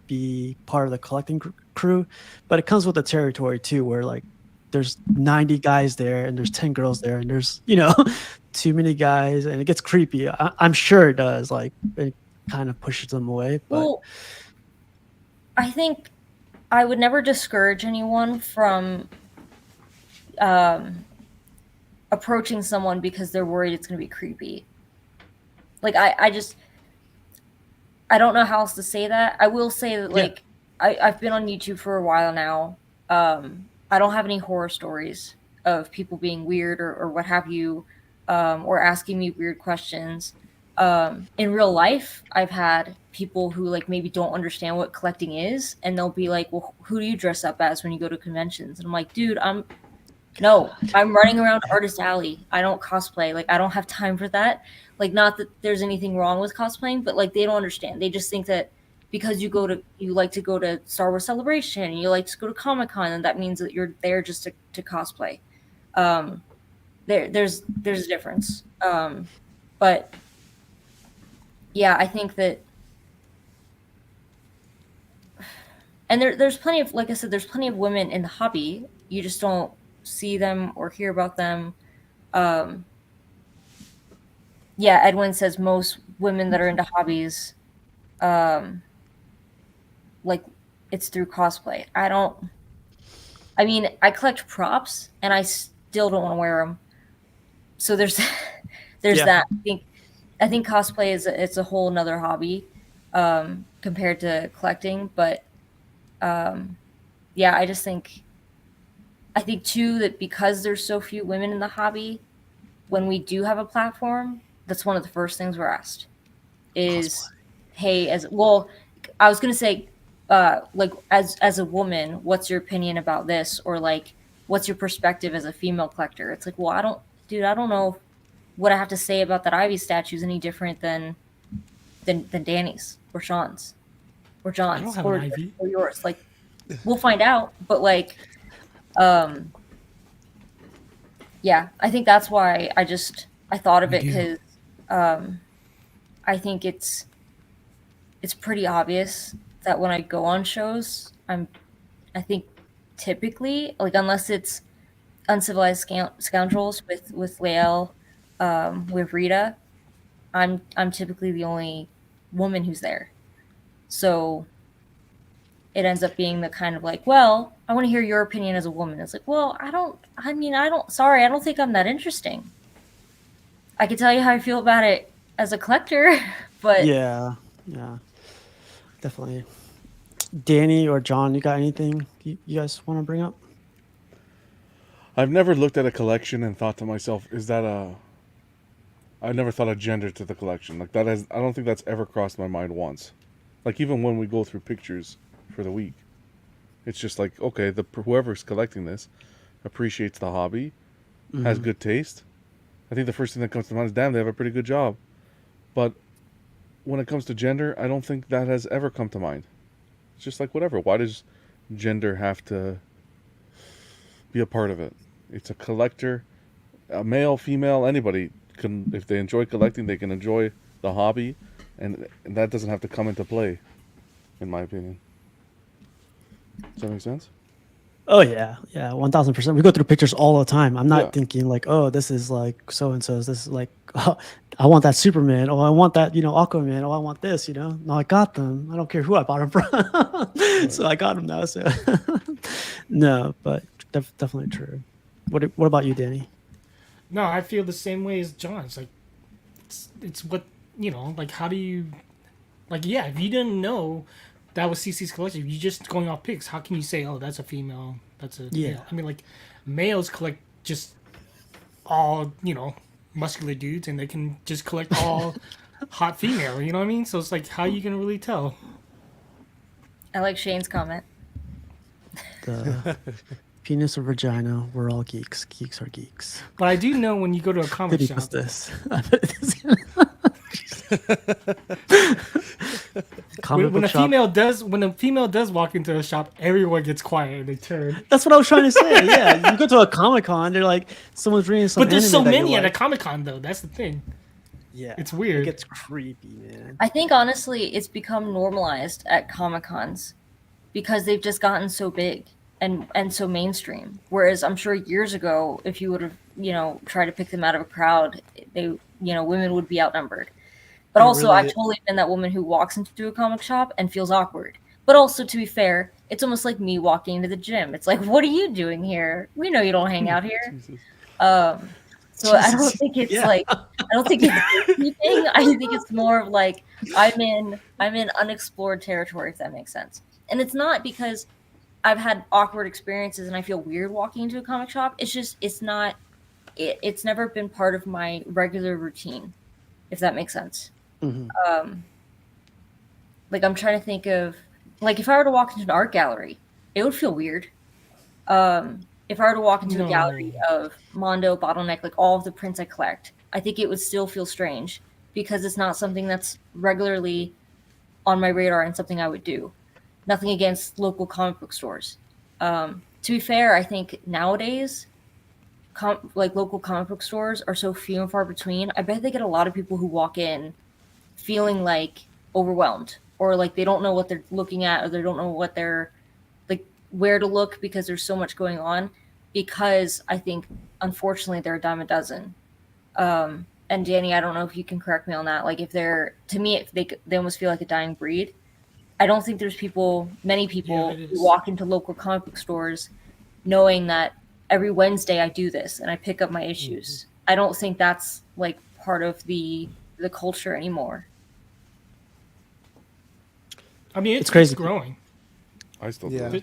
be part of the collecting crew. But it comes with the territory too, where like there's 90 guys there and there's 10 girls there, and there's too many guys, and it gets creepy. I'm sure it does. Like it kind of pushes them away. But Well, I think I would never discourage anyone from approaching someone because they're worried it's going to be creepy. Like I don't know how else to say that. I will say that like I've been on YouTube for a while now. I don't have any horror stories of people being weird or what have you, or asking me weird questions. In real life, I've had people who like maybe don't understand what collecting is, and they'll be like, well, who do you dress up as when you go to conventions? And I'm like, dude, I'm running around Artist Alley. I don't cosplay. Like, I don't have time for that. Like, not that there's anything wrong with cosplaying, but like they don't understand. They just think that because you like to go to Star Wars Celebration and you like to go to Comic-Con, and that means that you're there just to cosplay. There's a difference. But yeah, I think that, and there's plenty of, like I said, there's plenty of women in the hobby. You just don't see them or hear about them. Yeah, Edwin says most women that are into hobbies, like it's through cosplay. I mean, I collect props and I still don't want to wear them. So there's that. I think cosplay it's a whole nother hobby compared to collecting. But yeah, I just think I think too that because there's so few women in the hobby, when we do have a platform, that's one of the first things we're asked is, hey, as well, I was gonna say, like as a woman, what's your opinion about this, or like, what's your perspective as a female collector? It's like, well, I don't know what I have to say about that Ivy statue is any different than Danny's or Sean's or I John's don't have an Ivy. or yours. Like, we'll find out, but like, yeah, I think that's why I thought of We it do. because I think it's pretty obvious that when I go on shows, I think typically, like, unless it's Uncivilized Scoundrels with Lael, with Rita, I'm typically the only woman who's there. So it ends up being the kind of like, well, I want to hear your opinion as a woman. It's like, well, I don't think I'm that interesting. I can tell you how I feel about it as a collector, but Yeah, definitely. Danny or John, you got anything you guys want to bring up? I've never looked at a collection and thought to myself, is that a... I never thought of gender to the collection. Like, that has... I don't think that's ever crossed my mind once. Like, even when we go through pictures for the week, it's just like, okay, whoever's collecting this appreciates the hobby, has good taste. I think the first thing that comes to mind is, damn, they have a pretty good job. But when it comes to gender, I don't think that has ever come to mind. It's just like, whatever. Why does gender have to be a part of it? It's a collector, a male, female, anybody can, if they enjoy collecting, they can enjoy the hobby, and that doesn't have to come into play, in my opinion. Does that make sense? Oh yeah, 1000%. We go through pictures all the time. I'm not Yeah. thinking like, oh, this is like so and so's. This is like, oh, I want that Superman. Oh, I want that, Aquaman. Oh, I want this. No, I got them. I don't care who I bought them from. So I got them now. So no, but definitely true. What about you, Danny? No, I feel the same way as John. It's like, it's what, like, how do you, like, yeah, if you didn't know that was CC's collection, you're just going off pics. How can you say, oh, that's a female, that's a male? I mean, like, males collect just all, muscular dudes, and they can just collect all hot female, you know what I mean? So it's like, how are you going to really tell? I like Shane's comment. The penis or vagina, we're all geeks. Geeks are geeks. But I do know when you go to a comic Did he shop, post this? Comic when book a shop. female does walk into a shop, everyone gets quiet and they turn. That's what I was trying to say. Yeah, you go to a Comic-Con, they're like, someone's reading some But there's so anime that you many at a like. Comic-Con, though. That's the thing. Yeah, It's weird. It gets creepy, man. I think honestly, it's become normalized at Comic Cons because they've just gotten so big and so mainstream. Whereas I'm sure years ago, if you would have tried to pick them out of a crowd, women would be outnumbered. But also, I've totally been that woman who walks into a comic shop and feels awkward. But also, to be fair, it's almost like me walking into the gym. It's like, what are you doing here? We know you don't hang out here. So I don't think it's like, I don't think it's a thing. I think it's more of like, I'm in unexplored territory, if that makes sense. And it's not because I've had awkward experiences and I feel weird walking into a comic shop. It's just, it's never been part of my regular routine, if that makes sense. Like, I'm trying to think of, like, if I were to walk into an art gallery, it would feel weird. If I were to walk into a gallery of Mondo, Bottleneck, like all of the prints I collect, I think it would still feel strange because it's not something that's regularly on my radar and something I would do. Nothing against local comic book stores. To be fair, I think nowadays, like local comic book stores are so few and far between. I bet they get a lot of people who walk in feeling like overwhelmed or like they don't know what they're looking at or they don't know what they're like where to look because there's so much going on. Because I think unfortunately they're a dime a dozen. And Danny, I don't know if you can correct me on that. Like if they're, to me, if they almost feel like a dying breed. I don't think there's many people who walk into local comic book stores knowing that every Wednesday I do this and I pick up my issues. I don't think that's like part of the culture anymore. I mean, It's crazy. It's growing. I still Yeah. do.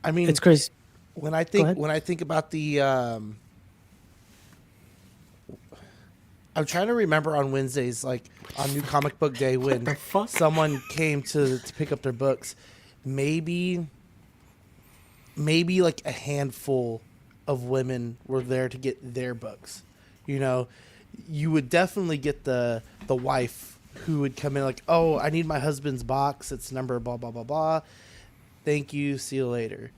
I mean, It's crazy. when I ahead. think about the I'm trying to remember on Wednesdays, like on New Comic Book Day, when the fuck? someone came to pick up their books. Maybe like a handful of women were there to get their books. You know, you would definitely get the wife who would come in like, oh, I need my husband's box. It's number blah blah blah blah. Thank you. See you later.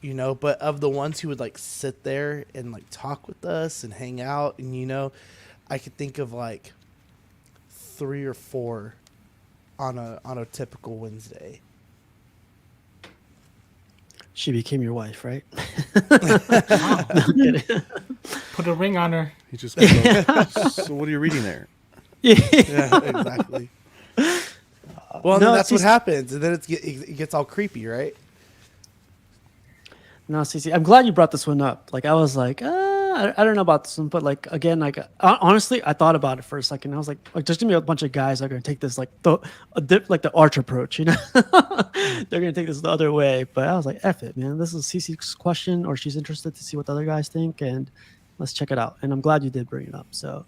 You know, but of the ones who would like sit there and like talk with us and hang out, and you know, I could think of like 3 or 4 on a typical Wednesday. She became your wife, right? Wow. No, I'm kidding. Put a ring on her. He just goes, so what are you reading there? Yeah. Yeah, exactly. Well, No, then that's what she's- happens, and then it gets all creepy, right? No, Cece, I'm glad you brought this one up. Like, I was like, I don't know about this one, but like, again, like, honestly, I thought about it for a second. I was like, there's gonna be a bunch of guys that are gonna take this like the arch approach, you know? They're gonna take this the other way. But I was like, F it, man. This is Cece's question, or she's interested to see what the other guys think, and let's check it out. And I'm glad you did bring it up. So,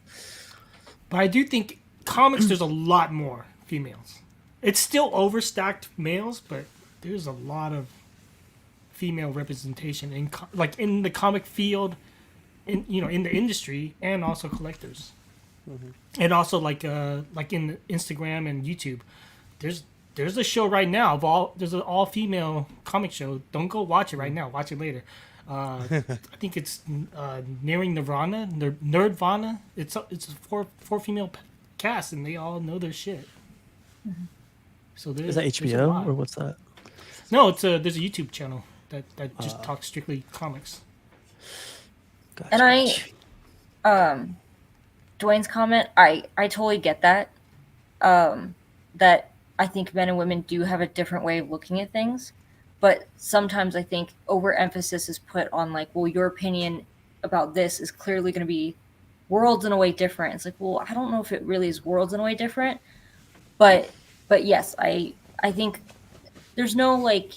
But I do think comics, there's a lot more females. It's still overstacked males, but there's a lot of female representation in like in the comic field, in in the industry, and also collectors, and also like in Instagram and YouTube. There's a show right now there's an all female comic show. Don't go watch it right now. Watch it later. I think it's Nearing Nirvana, Nerdvana. It's a four female cast, and they all know their shit. So is that there's a HBO lot. or what's that? No, there's a YouTube channel that just talks strictly comics. Gotcha. And Dwayne's comment, I totally get that. That I think men and women do have a different way of looking at things, but sometimes I think overemphasis is put on like, well, your opinion about this is clearly going to be worlds in a way different. It's like, well, I don't know if it really is worlds in a way different, but yes, I think there's no like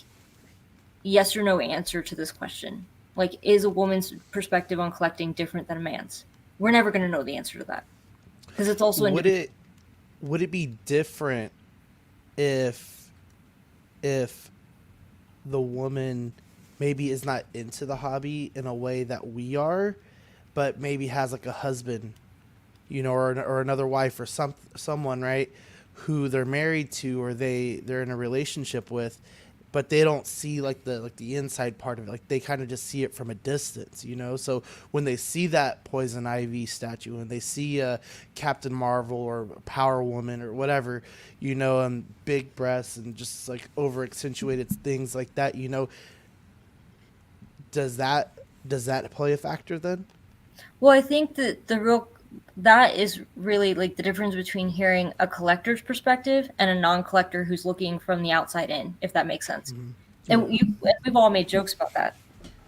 yes or no answer to this question. Like, is a woman's perspective on collecting different than a man's? We're never going to know the answer to that because it's also Would it be different if the woman maybe is not into the hobby in a way that we are, but maybe has like a husband, you know, or another wife or someone, right, who they're married to or they're in a relationship with, but they don't see like the inside part of it. Like they kind of just see it from a distance, you know? So when they see that Poison Ivy statue, when they see a Captain Marvel or Power Woman or whatever, you know, and big breasts and just like over accentuated things like that, you know, does that play a factor then? Well, I think that that is really like the difference between hearing a collector's perspective and a non-collector who's looking from the outside in, if that makes sense. Mm-hmm. And we've all made jokes about that,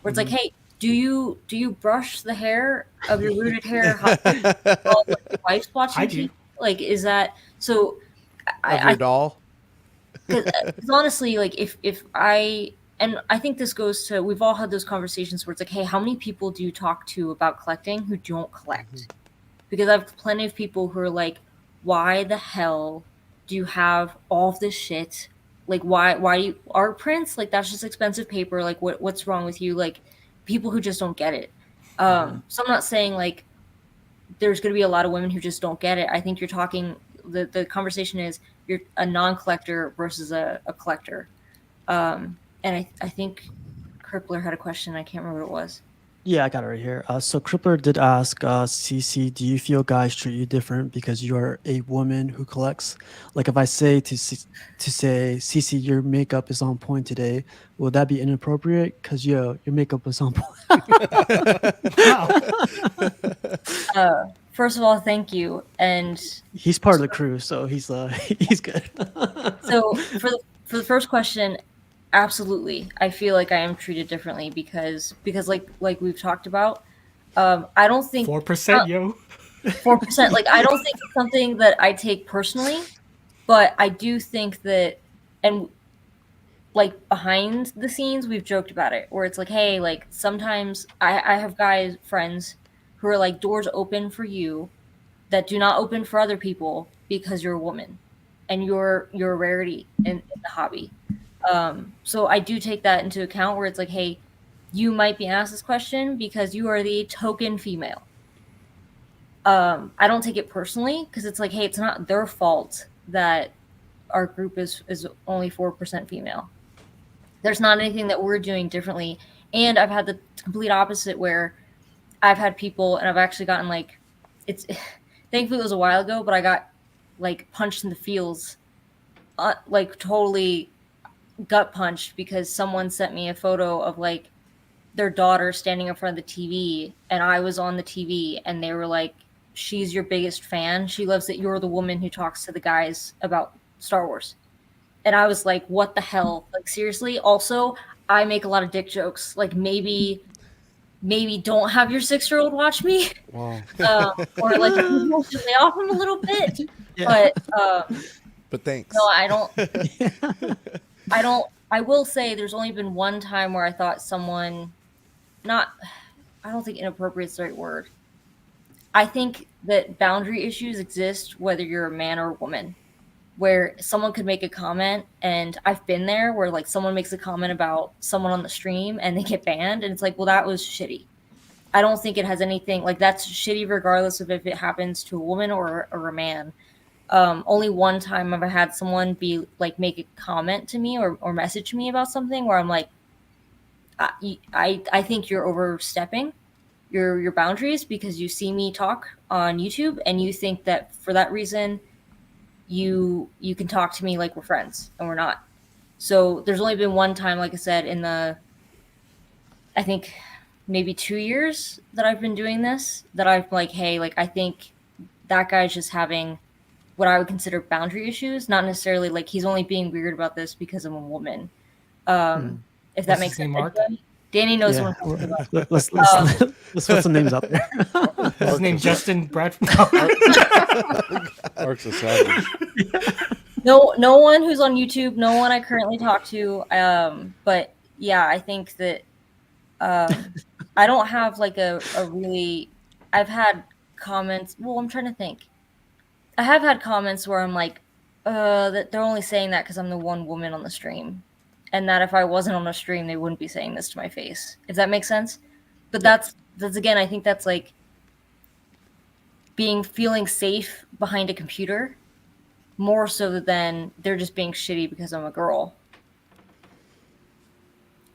where it's like, hey, do you brush the hair of your rooted hair while your wife's watching TV? Like, is that so? Your doll? Because honestly, like if I think this goes to, we've all had those conversations where it's like, hey, how many people do you talk to about collecting who don't collect? Mm-hmm. Because I have plenty of people who are like, why the hell do you have all of this shit? Like, why do you art prints? Like, that's just expensive paper. Like, what's wrong with you? Like, people who just don't get it. So I'm not saying like there's going to be a lot of women who just don't get it. I think you're talking, the conversation is you're a non-collector versus a collector. And I think Crippler had a question. I can't remember what it was. Yeah, I got it right here. So Crippler did ask, CC, do you feel guys treat you different because you are a woman who collects? Like if I say to say, CC, your makeup is on point today, will that be inappropriate? Because your makeup is on point. First of all, thank you. And he's part of the crew, so he's good. So for the first question, absolutely, I feel like I am treated differently because like we've talked about, I don't think 4%, yo. 4%. Like I don't think it's something that I take personally, but I do think that, and like behind the scenes, we've joked about it, where it's like, hey, like sometimes I have guys friends who are like doors open for you that do not open for other people because you're a woman and you're a rarity in the hobby. So I do take that into account, where it's like, hey, you might be asked this question because you are the token female. I don't take it personally, because it's like, hey, it's not their fault that our group is only 4% female. There's not anything that we're doing differently. And I've had the complete opposite, where I've had people, and I've actually gotten like, it's thankfully it was a while ago, but I got like punched in the feels, like totally gut punched, because someone sent me a photo of like their daughter standing in front of the TV, and I was on the TV, and they were like, she's your biggest fan. She loves that you're the woman who talks to the guys about Star Wars. And I was like, what the hell? Like, seriously? Also, I make a lot of dick jokes. Like, maybe don't have your 6-year-old watch me. Wow. Or like emotionally off him a little bit. Yeah. But thanks. No, I will say there's only been one time where I thought someone, I don't think inappropriate is the right word. I think that boundary issues exist whether you're a man or a woman, where someone could make a comment, and I've been there where like someone makes a comment about someone on the stream and they get banned, and it's like, well, that was shitty. I don't think it has anything, like, that's shitty regardless of if it happens to a woman or a man. Only one time have I had someone be like, make a comment to me or message me about something where I'm like, I think you're overstepping your boundaries because you see me talk on YouTube and you think that for that reason you can talk to me like we're friends, and we're not. So there's only been one time, like I said, in the, I think maybe 2 years that I've been doing this, that I've like, hey, like, I think that guy's just having what I would consider boundary issues, not necessarily like he's only being weird about this because I'm a woman. If that makes sense. Mark? Danny knows Yeah. what I'm talking about. Let's put some names out there. His name Justin Bradford. Ark's a savage. No one who's on YouTube, no one I currently talk to. But yeah, I think that I don't have like a really, I've had comments. Well, I'm trying to think. I have had comments where I'm like, that they're only saying that because I'm the one woman on the stream, and that if I wasn't on the stream, they wouldn't be saying this to my face. If that makes sense. But that's again, I think that's like feeling safe behind a computer, more so than they're just being shitty because I'm a girl.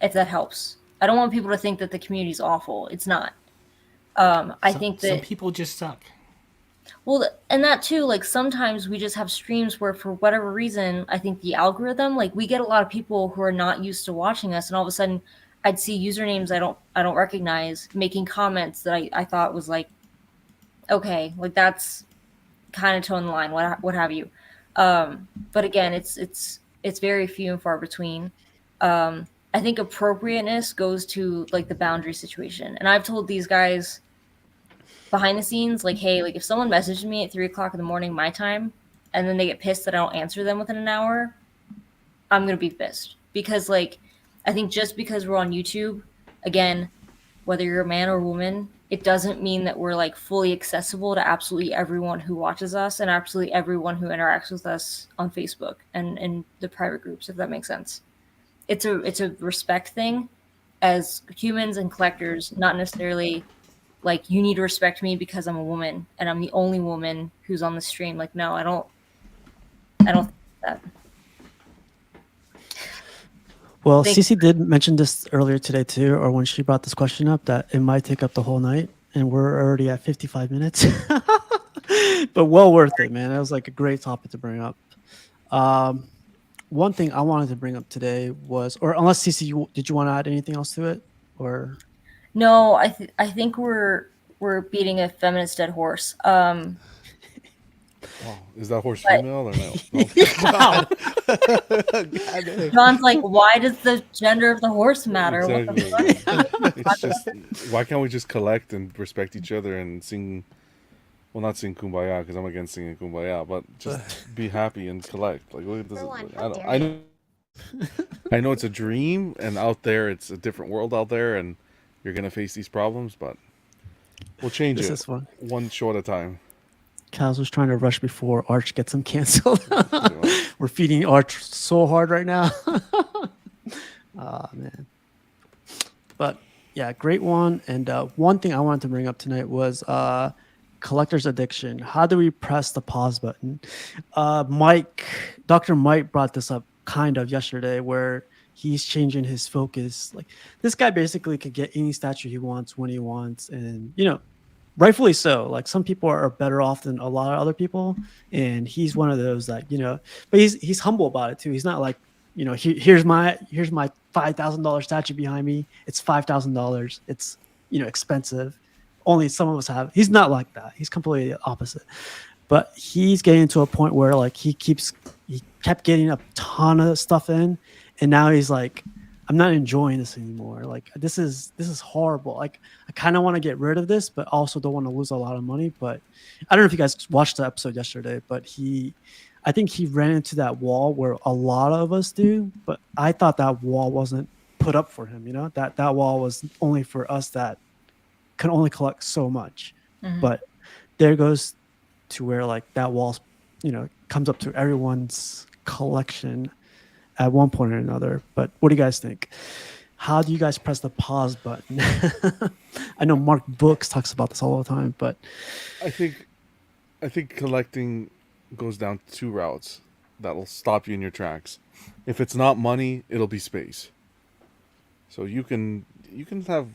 If that helps. I don't want people to think that the community's awful. It's not. I think that some people just suck. Well, and that too, like sometimes we just have streams where for whatever reason, I think the algorithm, like we get a lot of people who are not used to watching us, and all of a sudden I'd see usernames I don't recognize making comments that I thought was like, okay, like that's kind of towing the line, what have you. But again, it's very few and far between. I think appropriateness goes to like the boundary situation. And I've told these guys behind the scenes, like, hey, like if someone messaged me at 3:00 in the morning, my time, and then they get pissed that I don't answer them within an hour, I'm going to be pissed. Because like, I think just because we're on YouTube, again, whether you're a man or a woman, it doesn't mean that we're like fully accessible to absolutely everyone who watches us and absolutely everyone who interacts with us on Facebook and in the private groups, if that makes sense. It's a respect thing as humans and collectors, not necessarily like you need to respect me because I'm a woman and I'm the only woman who's on the stream. Like, no, I don't think that. Well, Cece did mention this earlier today too, or when she brought this question up, that it might take up the whole night, and we're already at 55 minutes. But well worth it, man. That was like a great topic to bring up. One thing I wanted to bring up today was, or unless Cece, did you want to add anything else to it, or? No, I think we're beating a feminist dead horse. Wow. Is that horse female or no? No. John's like, why does the gender of the horse matter? Exactly. What the fuck? It's just, why can't we just collect and respect each other and sing? Well, not sing Kumbaya because I'm against singing Kumbaya, but just be happy and collect. Like, look at this. For one, Like, how dare I know. I know it's a dream, and out there, it's a different world out there, and you're gonna face these problems, but we'll change This it is fun. one show at a time. Kaz was trying to rush before Arch gets him canceled. Pretty much. We're feeding Arch so hard right now. Oh, man. But yeah, great one. And one thing I wanted to bring up tonight was collector's addiction. How do we press the pause button? Dr. Mike brought this up kind of yesterday where he's changing his focus. Like this guy basically could get any statue he wants when he wants. And, rightfully so. Like some people are better off than a lot of other people. And he's one of those that, but he's humble about it too. He's not like, here's my $5,000 statue behind me. It's $5,000. It's, expensive. Only some of us have. He's not like that. He's completely the opposite. But he's getting to a point where like he kept getting a ton of stuff in, and now he's like, I'm not enjoying this anymore. Like this is horrible. Like I kind of want to get rid of this, but also don't want to lose a lot of money. But I don't know if you guys watched the episode yesterday, but I think he ran into that wall where a lot of us do, but I thought that wall wasn't put up for him, that wall was only for us that can only collect so much. Mhm. But there goes to where like that wall, comes up to everyone's collection at one point or another. But what do you guys think? How do you guys press the pause button? I know Mark Books talks about this all the time, but I think collecting goes down two routes that'll stop you in your tracks. If it's not money, it'll be space. So you can have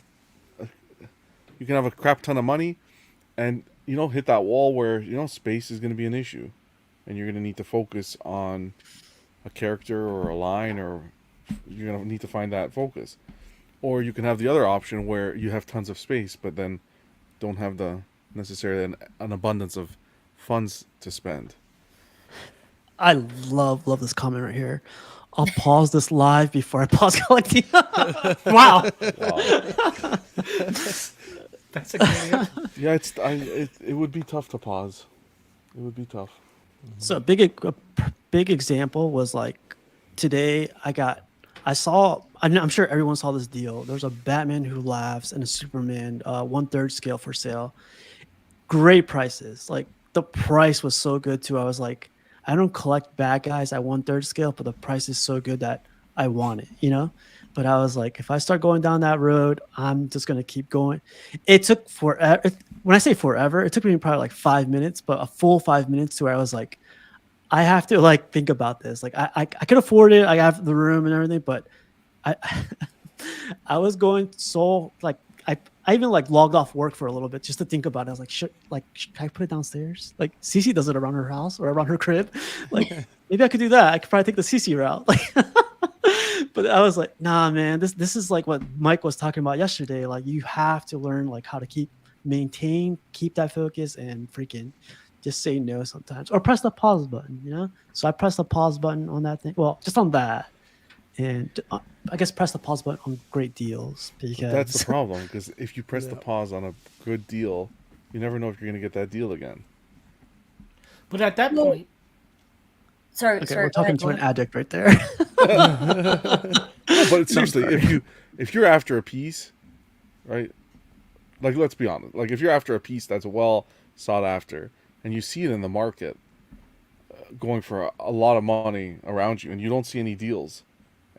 a crap ton of money, and hit that wall where space is going to be an issue, and you're going to need to focus on a character or a line, or you're going to need to find that focus. Or you can have the other option where you have tons of space, but then don't have the necessarily an abundance of funds to spend. I love this comment right here. I'll pause this live before I pause collecting. Wow. That's a good answer. Yeah, it would be tough to pause. It would be tough. So a big example was like today I'm sure everyone saw this deal. There's a Batman Who Laughs and a Superman 1/3 scale for sale. Great prices. Like the price was so good too. I was like, I don't collect bad guys at 1/3 scale, but the price is so good that I want it, But I was like, if I start going down that road, I'm just gonna keep going. It took forever. When I say forever, it took me probably like 5 minutes, but a full 5 minutes to where I was like, I have to like think about this. Like I could afford it. I have the room and everything, but I I was going so like I even like logged off work for a little bit just to think about it. I was like, should I put it downstairs? Like Cece does it around her house or around her crib. Like maybe I could do that. I could probably take the Cece route. Like, but I was like, nah, man, this is like what Mike was talking about yesterday. Like you have to learn like how to keep that focus and freaking just say no sometimes or press the pause button, So I pressed the pause button on that thing. Well, just on that. And I guess press the pause button on great deals because That's the problem, because if you press the Yeah. pause on a good deal, you never know if you're going to get that deal again. But at that Well, point, Sorry, okay, sorry. we're go talking ahead, to go an ahead. addict right there. No, but seriously, if you're after a piece, right? Like, let's be honest. Like, if you're after a piece that's well sought after, and you see it in the market going for a lot of money around you, and you don't see any deals,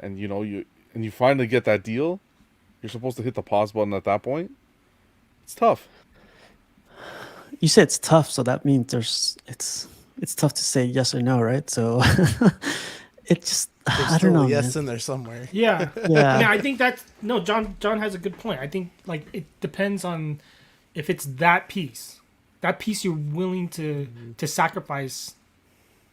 and you finally get that deal, you're supposed to hit the pause button at that point. It's tough. You said it's tough, so that means it's tough to say yes or no, right? So it just There's I don't still know. a yes Man. in there somewhere. yeah. Yeah. I mean, I think that's no. John has a good point. I think like it depends on if it's that piece you're willing to sacrifice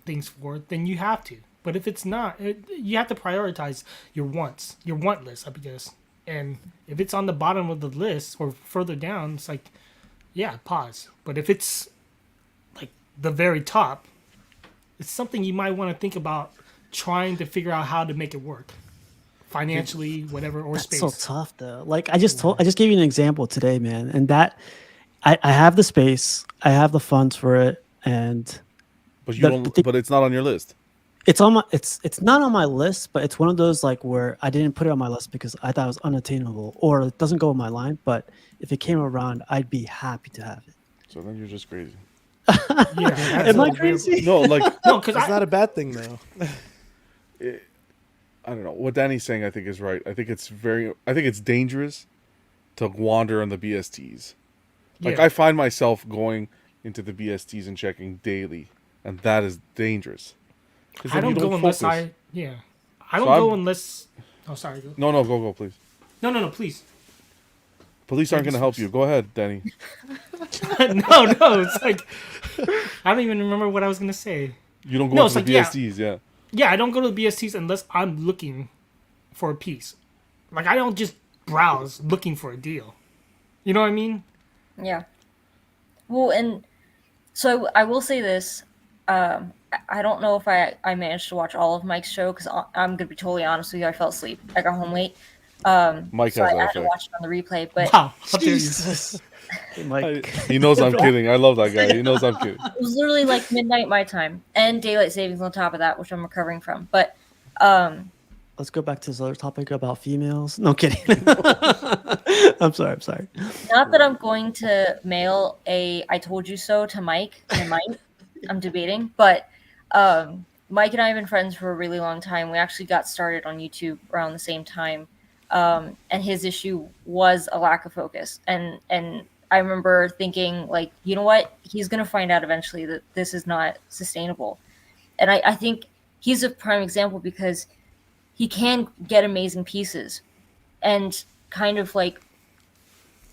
things for, then you have to. But if it's not, you have to prioritize your wants, your want list, I guess. And if it's on the bottom of the list or further down, it's like, yeah, pause. But if it's like the very top, it's something you might want to think about trying to figure out how to make it work financially, whatever, or That's space. so tough though. Like I just gave you an example today, man, and that I have the space, I have the funds for it, and But The thing- but it's not on your list. It's on my it's not on my list, but it's one of those like where I didn't put it on my list because I thought it was unattainable or it doesn't go in my line. But if it came around, I'd be happy to have it. So then you're just crazy. Yeah, that's Am a I weird- crazy? No, like No, because It's not a bad thing though. I don't know what Danny's saying. I think is right. I think it's dangerous to wander on the BSTs. Like I find myself going into the BSTs and checking daily, and that is dangerous. 'Cause I then don't you go unless focus. I don't So go I'm- unless. Oh, sorry. Go. No, go, please. No, please. Police aren't going to help you. Go ahead, Danny. no, it's like I don't even remember what I was gonna say. You don't go No, into it's the like, BSTs, yeah. Yeah, I don't go to the BSTs unless I'm looking for a piece. Like I don't just browse looking for a deal. You know what I mean? Yeah. Well, and so I will say this. I don't know if I managed to watch all of Mike's show because I'm going to be totally honest with you. I fell asleep. I got home late. Mike So has I that had to effect. watch it on the replay. But Wow. How dare you. Jesus. Like He knows I'm kidding. I love that guy. He knows I'm kidding. it was literally like midnight my time and daylight savings on top of that, which I'm recovering from. But um, let's go back to this other topic about females. No kidding. I'm sorry. not that I'm going to mail a "I told you so" to Mike. I might. I'm debating, but Mike and I have been friends for a really long time. We actually got started on YouTube around the same time, and his issue was a lack of focus. And I remember thinking, like, you know what? He's gonna find out eventually that this is not sustainable. And I think he's a prime example because he can get amazing pieces, and kind of like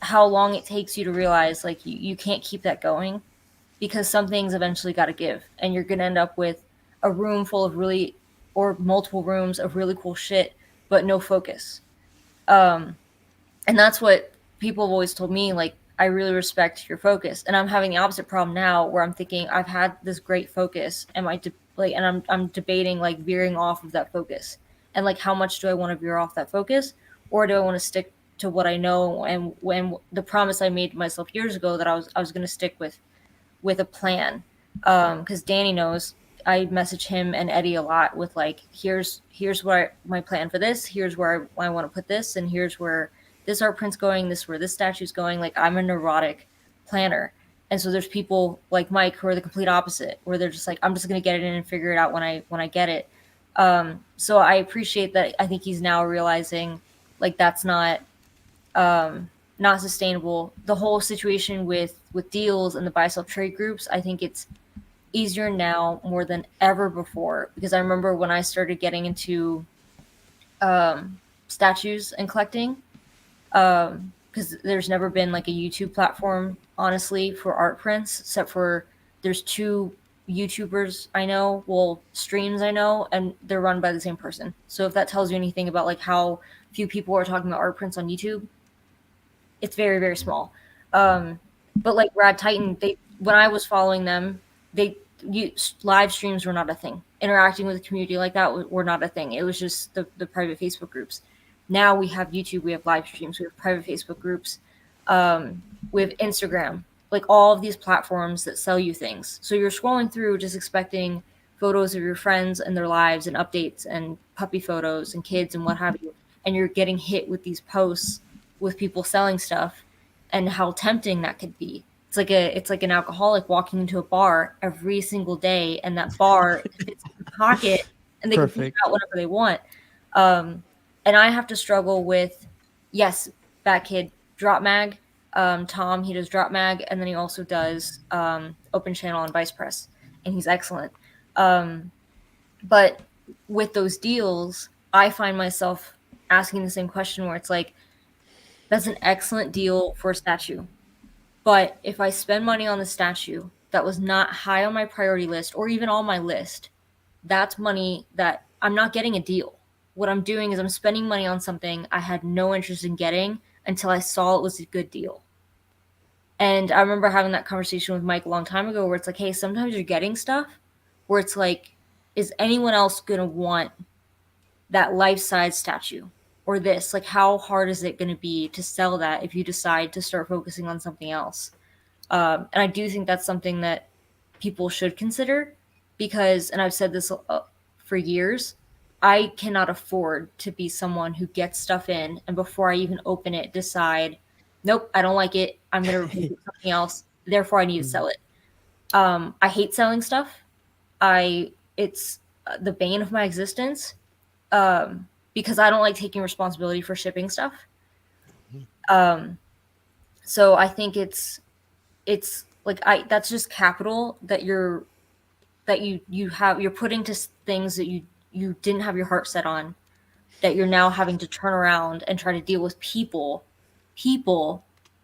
how long it takes you to realize like you can't keep that going because some things eventually got to give and you're going to end up with a room full of really or multiple rooms of really cool shit but no focus. And that's what people have always told me, like, I really respect your focus, and I'm having the opposite problem now where I'm thinking I've had this great focus and I'm debating like veering off of that focus, and like how much do I want to veer off that focus, or do I want to stick to what I know and when the promise I made to myself years ago that I was going to stick with a plan. Because Danny knows I message him and Eddie a lot with like, here's where my plan for this, here's where I want to put this, and here's where this art print's going, this where this statue's going. Like, I'm a neurotic planner. And so there's people like Mike who are the complete opposite, where they're just like, I'm just gonna get it in and figure it out when I get it. So I appreciate that. I think he's now realizing like that's not sustainable. The whole situation with deals and the buy sell trade groups, I think it's easier now more than ever before, because I remember when I started getting into statues and collecting, because there's never been like a YouTube platform honestly for art prints, except for there's two YouTubers I know, well, streams I know, and they're run by the same person. So if that tells you anything about like how few people are talking about art prints on YouTube, it's very, very small. But like Rad Titan, when I was following them, live streams were not a thing. Interacting with the community like that were not a thing. It was just the private Facebook groups. Now we have YouTube, we have live streams, we have private Facebook groups, we have Instagram, like all of these platforms that sell you things. So you're scrolling through just expecting photos of your friends and their lives and updates and puppy photos and kids and what have you. And you're getting hit with these posts with people selling stuff and how tempting that could be. It's like an alcoholic walking into a bar every single day, and that bar fits in their pocket and they can pick out whatever they want. And I have to struggle with, yes, Bat Kid Drop Mag. Tom, he does Drop Mag, and then he also does Open Channel and Vice Press, and he's excellent. But with those deals, I find myself asking the same question where it's like, that's an excellent deal for a statue. But if I spend money on the statue that was not high on my priority list or even on my list, that's money that I'm not getting a deal. What I'm doing is I'm spending money on something I had no interest in getting until I saw it was a good deal. And I remember having that conversation with Mike a long time ago where it's like, hey, sometimes you're getting stuff where it's like, is anyone else going to want that life-size statue or this? Like, how hard is it going to be to sell that if you decide to start focusing on something else? And I do think that's something that people should consider because, and I've said this for years. I cannot afford to be someone who gets stuff in and before I even open it decide, nope, I don't like it. I'm going to replace it with something else. Therefore, I need to sell it. I hate selling stuff. It's the bane of my existence because I don't like taking responsibility for shipping stuff. So I think it's like that's just capital that you're putting to things that you didn't have your heart set on, that you're now having to turn around and try to deal with people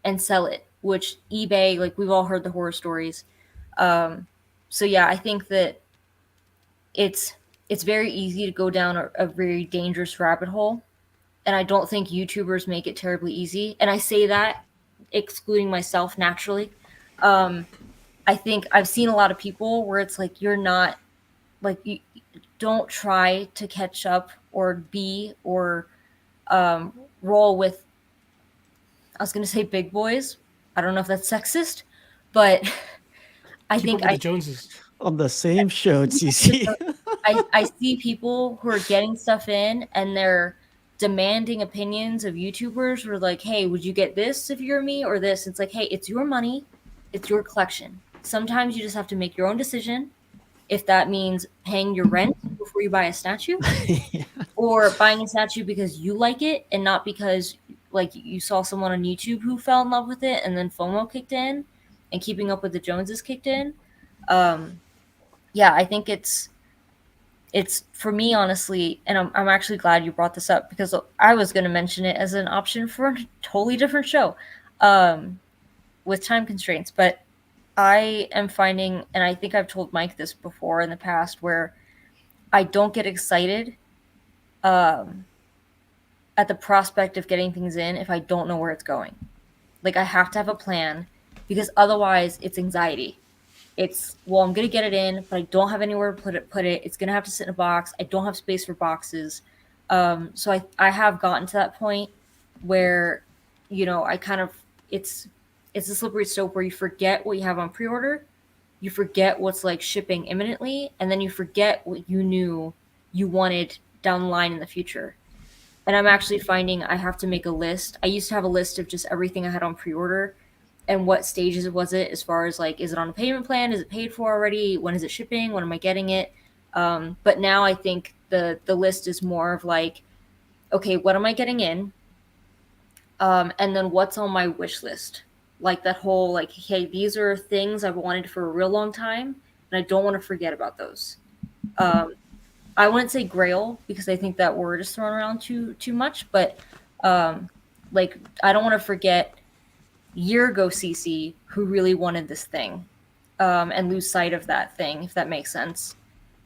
and sell it, which eBay, like we've all heard the horror stories. So yeah, I think that it's very easy to go down a very dangerous rabbit hole. And I don't think YouTubers make it terribly easy. And I say that excluding myself naturally. I think I've seen a lot of people where it's like, you're not like, you don't try to catch up or be or roll with, I was going to say big boys. I don't know if that's sexist, but I think the Joneses. On the same show, CC. I see people who are getting stuff in and they're demanding opinions of YouTubers who are like, hey, would you get this if you're me or this? It's like, hey, it's your money. It's your collection. Sometimes you just have to make your own decision. If that means paying your rent before you buy a statue or buying a statue because you like it and not because like you saw someone on YouTube who fell in love with it and then FOMO kicked in and Keeping Up with the Joneses kicked in. Yeah, I think it's for me, honestly, and I'm actually glad you brought this up because I was going to mention it as an option for a totally different show with time constraints. But I am finding, and I think I've told Mike this before in the past, where I don't get excited at the prospect of getting things in if I don't know where it's going. Like I have to have a plan because otherwise it's anxiety. It's, well, I'm going to get it in, but I don't have anywhere to put it. It's going to have to sit in a box. I don't have space for boxes. So I have gotten to that point where, you know, I kind of, it's a slippery slope where you forget what you have on pre-order. You forget what's like shipping imminently. And then you forget what you knew you wanted down the line in the future. And I'm actually finding I have to make a list. I used to have a list of just everything I had on pre-order. And what stages was it as far as like, is it on a payment plan? Is it paid for already? When is it shipping? When am I getting it? But now I think the list is more of like, okay, what am I getting in? And then what's on my wish list? Like that whole like, hey, these are things I've wanted for a real long time. And I don't want to forget about those. I wouldn't say grail because I think that word is thrown around too much. But like, I don't want to forget year ago CC who really wanted this thing and lose sight of that thing, if that makes sense.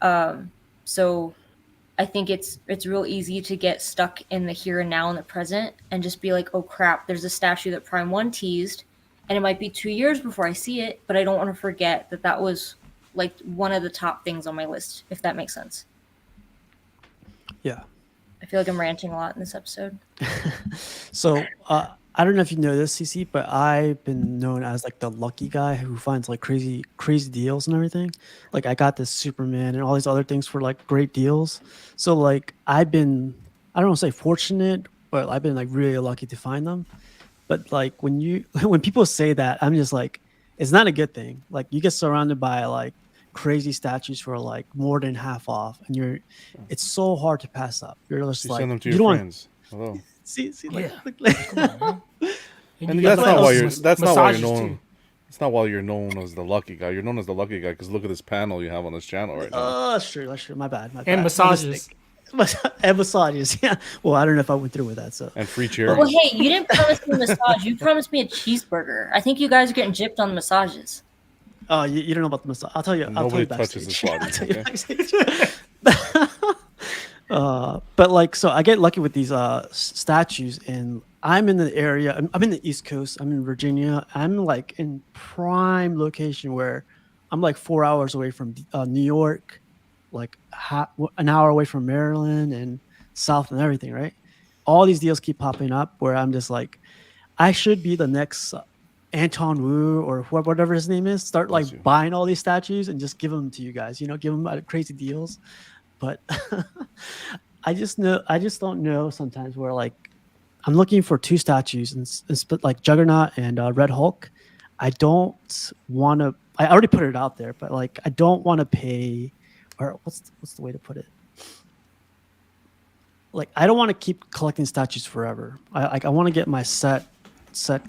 So I think it's real easy to get stuck in the here and now in the present and just be like, oh crap, there's a statue that Prime 1 teased and it might be 2 years before I see it, but I don't want to forget that was like one of the top things on my list, if that makes sense. Yeah. I feel like I'm ranting a lot in this episode. So I don't know if you know this, CC, but I've been known as like the lucky guy who finds like crazy deals and everything. Like I got this Superman and all these other things for like great deals. So like I've been, I don't want to say fortunate, but I've been like really lucky to find them. But like when people say that, I'm just like, it's not a good thing. Like you get surrounded by like crazy statues for like more than half off, and it's so hard to pass up. You're just like, send them to you your don't friends. Hello. See, like, Yeah. Come on, man. And you that's got not why those you're. That's not why you're massages, known. too. It's not why you're known as the lucky guy. You're known as the lucky guy because look at this panel you have on this channel right now. oh, that's true. My bad. And massages. And massages. Yeah. Well, I don't know if I went through with that. So. And free cherries. Well, hey, you didn't promise me a massage. You promised me a cheeseburger. I think you guys are getting gypped on the massages. Oh, you don't know about the massage. I'll tell you. Nobody I'll tell you touches backstage. his body. I'll tell you backstage. But like, so I get lucky with these statues, and I'm in the area. I'm in the East Coast. I'm in Virginia. I'm like in prime location where I'm like 4 hours away from New York, like an hour away from Maryland and South and everything. Right? All these deals keep popping up where I'm just like, I should be the next Anton Wu or whatever his name is. Start like buying all these statues and just give them to you guys. You know, give them crazy deals. but I just don't know sometimes where like I'm looking for two statues and split like Juggernaut and Red Hulk. I don't want to. I already put it out there, but like I don't want to pay, or what's the way to put it? Like I don't want to keep collecting statues forever. I want to get my set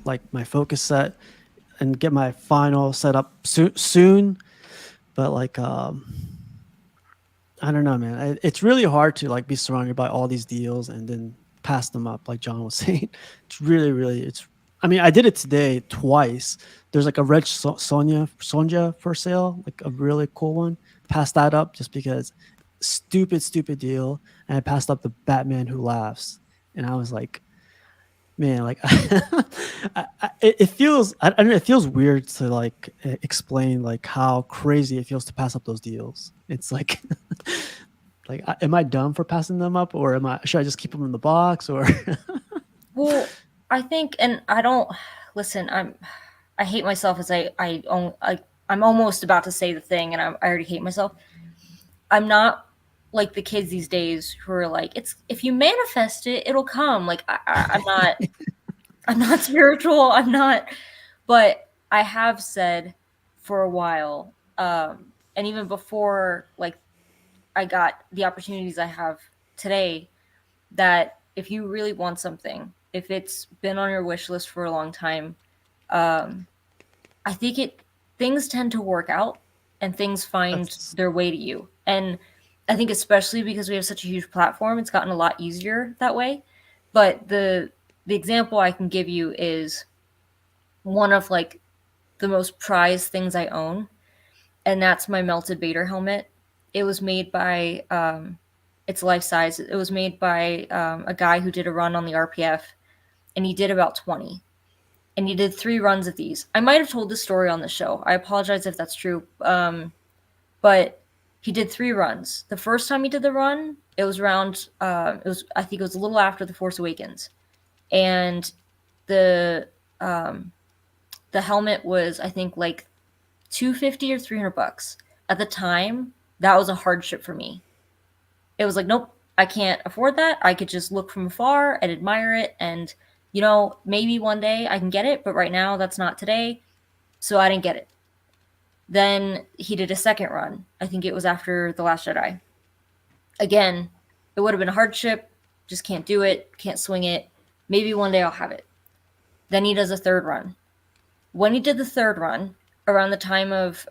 like my focus set and get my final set up soon. But like I don't know, man. It's really hard to like be surrounded by all these deals and then pass them up, like John was saying. It's really. It's. I mean, I did it today twice. There's like a red Sonja for sale, like a really cool one. Passed that up just because stupid deal, and I passed up the Batman Who Laughs, and I was like, man, like it feels. I don't know. It feels weird to like explain like how crazy it feels to pass up those deals. It's like. Like, am I dumb for passing them up, or should I just keep them in the box, or? Well, I think, and I don't listen. I hate myself as I'm almost about to say the thing, and I already hate myself. I'm not like the kids these days who are like, it's if you manifest it, it'll come. Like I'm not. I'm not spiritual. I'm not, but I have said for a while, and even before like I got the opportunities I have today, that if you really want something, if it's been on your wish list for a long time, I think things tend to work out and things find their way to you. And I think especially because we have such a huge platform, it's gotten a lot easier that way. But the example I can give you is one of like the most prized things I own, and that's my melted Vader helmet. It was made by it's life size. It was made by a guy who did a run on the RPF, and he did about 20. And he did 3 runs of these. I might have told this story on the show. I apologize if that's true. But he did 3 runs. The first time he did the run, it was around I think it was a little after The Force Awakens. And the helmet was, I think, like $250 or $300. At the time, that was a hardship for me. It was like, nope, I can't afford that. I could just look from afar and admire it, and maybe one day I can get it, but right now that's not today, so I didn't get it. Then he did a second run. I think it was after The Last Jedi. Again, it would have been a hardship. Just can't do it. Can't swing it. Maybe one day I'll have it. Then he does a third run. When he did the third run, around the time of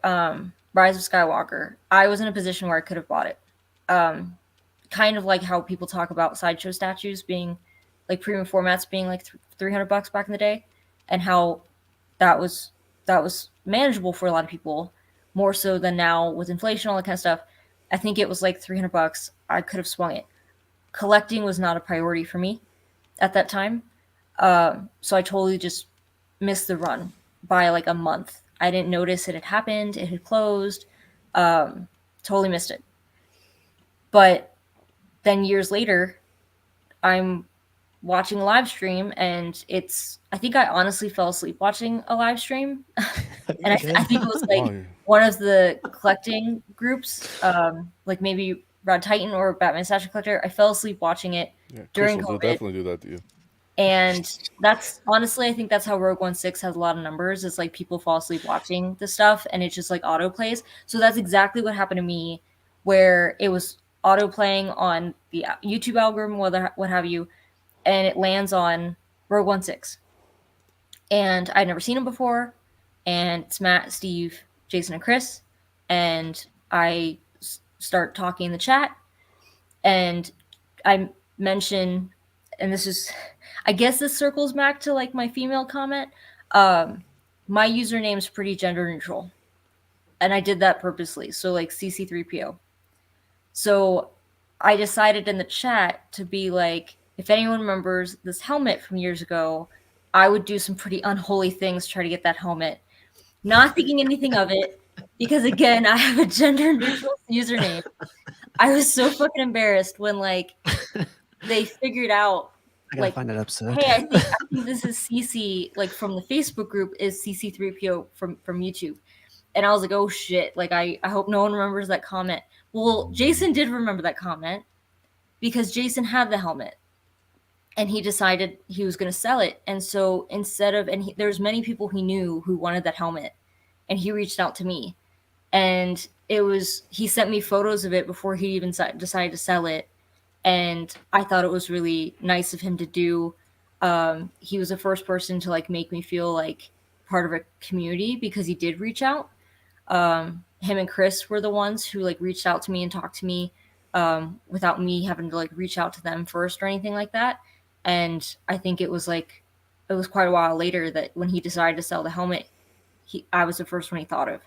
Rise of Skywalker, I was in a position where I could have bought it. Kind of like how people talk about sideshow statues being like premium formats being like $300 back in the day, and how that was manageable for a lot of people, more so than now with inflation, all that kind of stuff. I think it was like $300. I could have swung it. Collecting was not a priority for me at that time. So I totally just missed the run by like a month. I didn't notice it had happened. It had closed. Totally missed it. But then years later, I'm watching a live stream, and I think I honestly fell asleep watching a live stream. And I think it was like one of the collecting groups, like maybe Rod Titan or Batman Statue Collector. I fell asleep watching it during Crystal COVID. will definitely do that to you. And that's honestly, I think that's how Rogue One 6 has a lot of numbers. It's like people fall asleep watching the stuff, and it just like auto plays. So that's exactly what happened to me, where it was auto playing on the YouTube algorithm, what have you, and it lands on Rogue One 6. And I'd never seen him before, and it's Matt, Steve, Jason, and Chris, and I start talking in the chat, and I mention, and this is, I guess this circles back to like my female comment. My username's pretty gender neutral, and I did that purposely. So like CC3PO. So I decided in the chat to be like, if anyone remembers this helmet from years ago, I would do some pretty unholy things to try to get that helmet. Not thinking anything of it, because again, I have a gender neutral username. I was so fucking embarrassed when like they figured out, I gotta like, find that episode. Hey, I think this is CC, like from the Facebook group, is CC3PO from YouTube. And I was like, oh shit, like I hope no one remembers that comment. Well, Jason did remember that comment because Jason had the helmet and he decided he was going to sell it. And so there's many people he knew who wanted that helmet, and he reached out to me, and he sent me photos of it before he even decided to sell it. And I thought it was really nice of him to do. He was the first person to like make me feel like part of a community because he did reach out. Him and Chris were the ones who like reached out to me and talked to me without me having to like reach out to them first or anything like that. And I think it was quite a while later that when he decided to sell the helmet, I was the first one he thought of.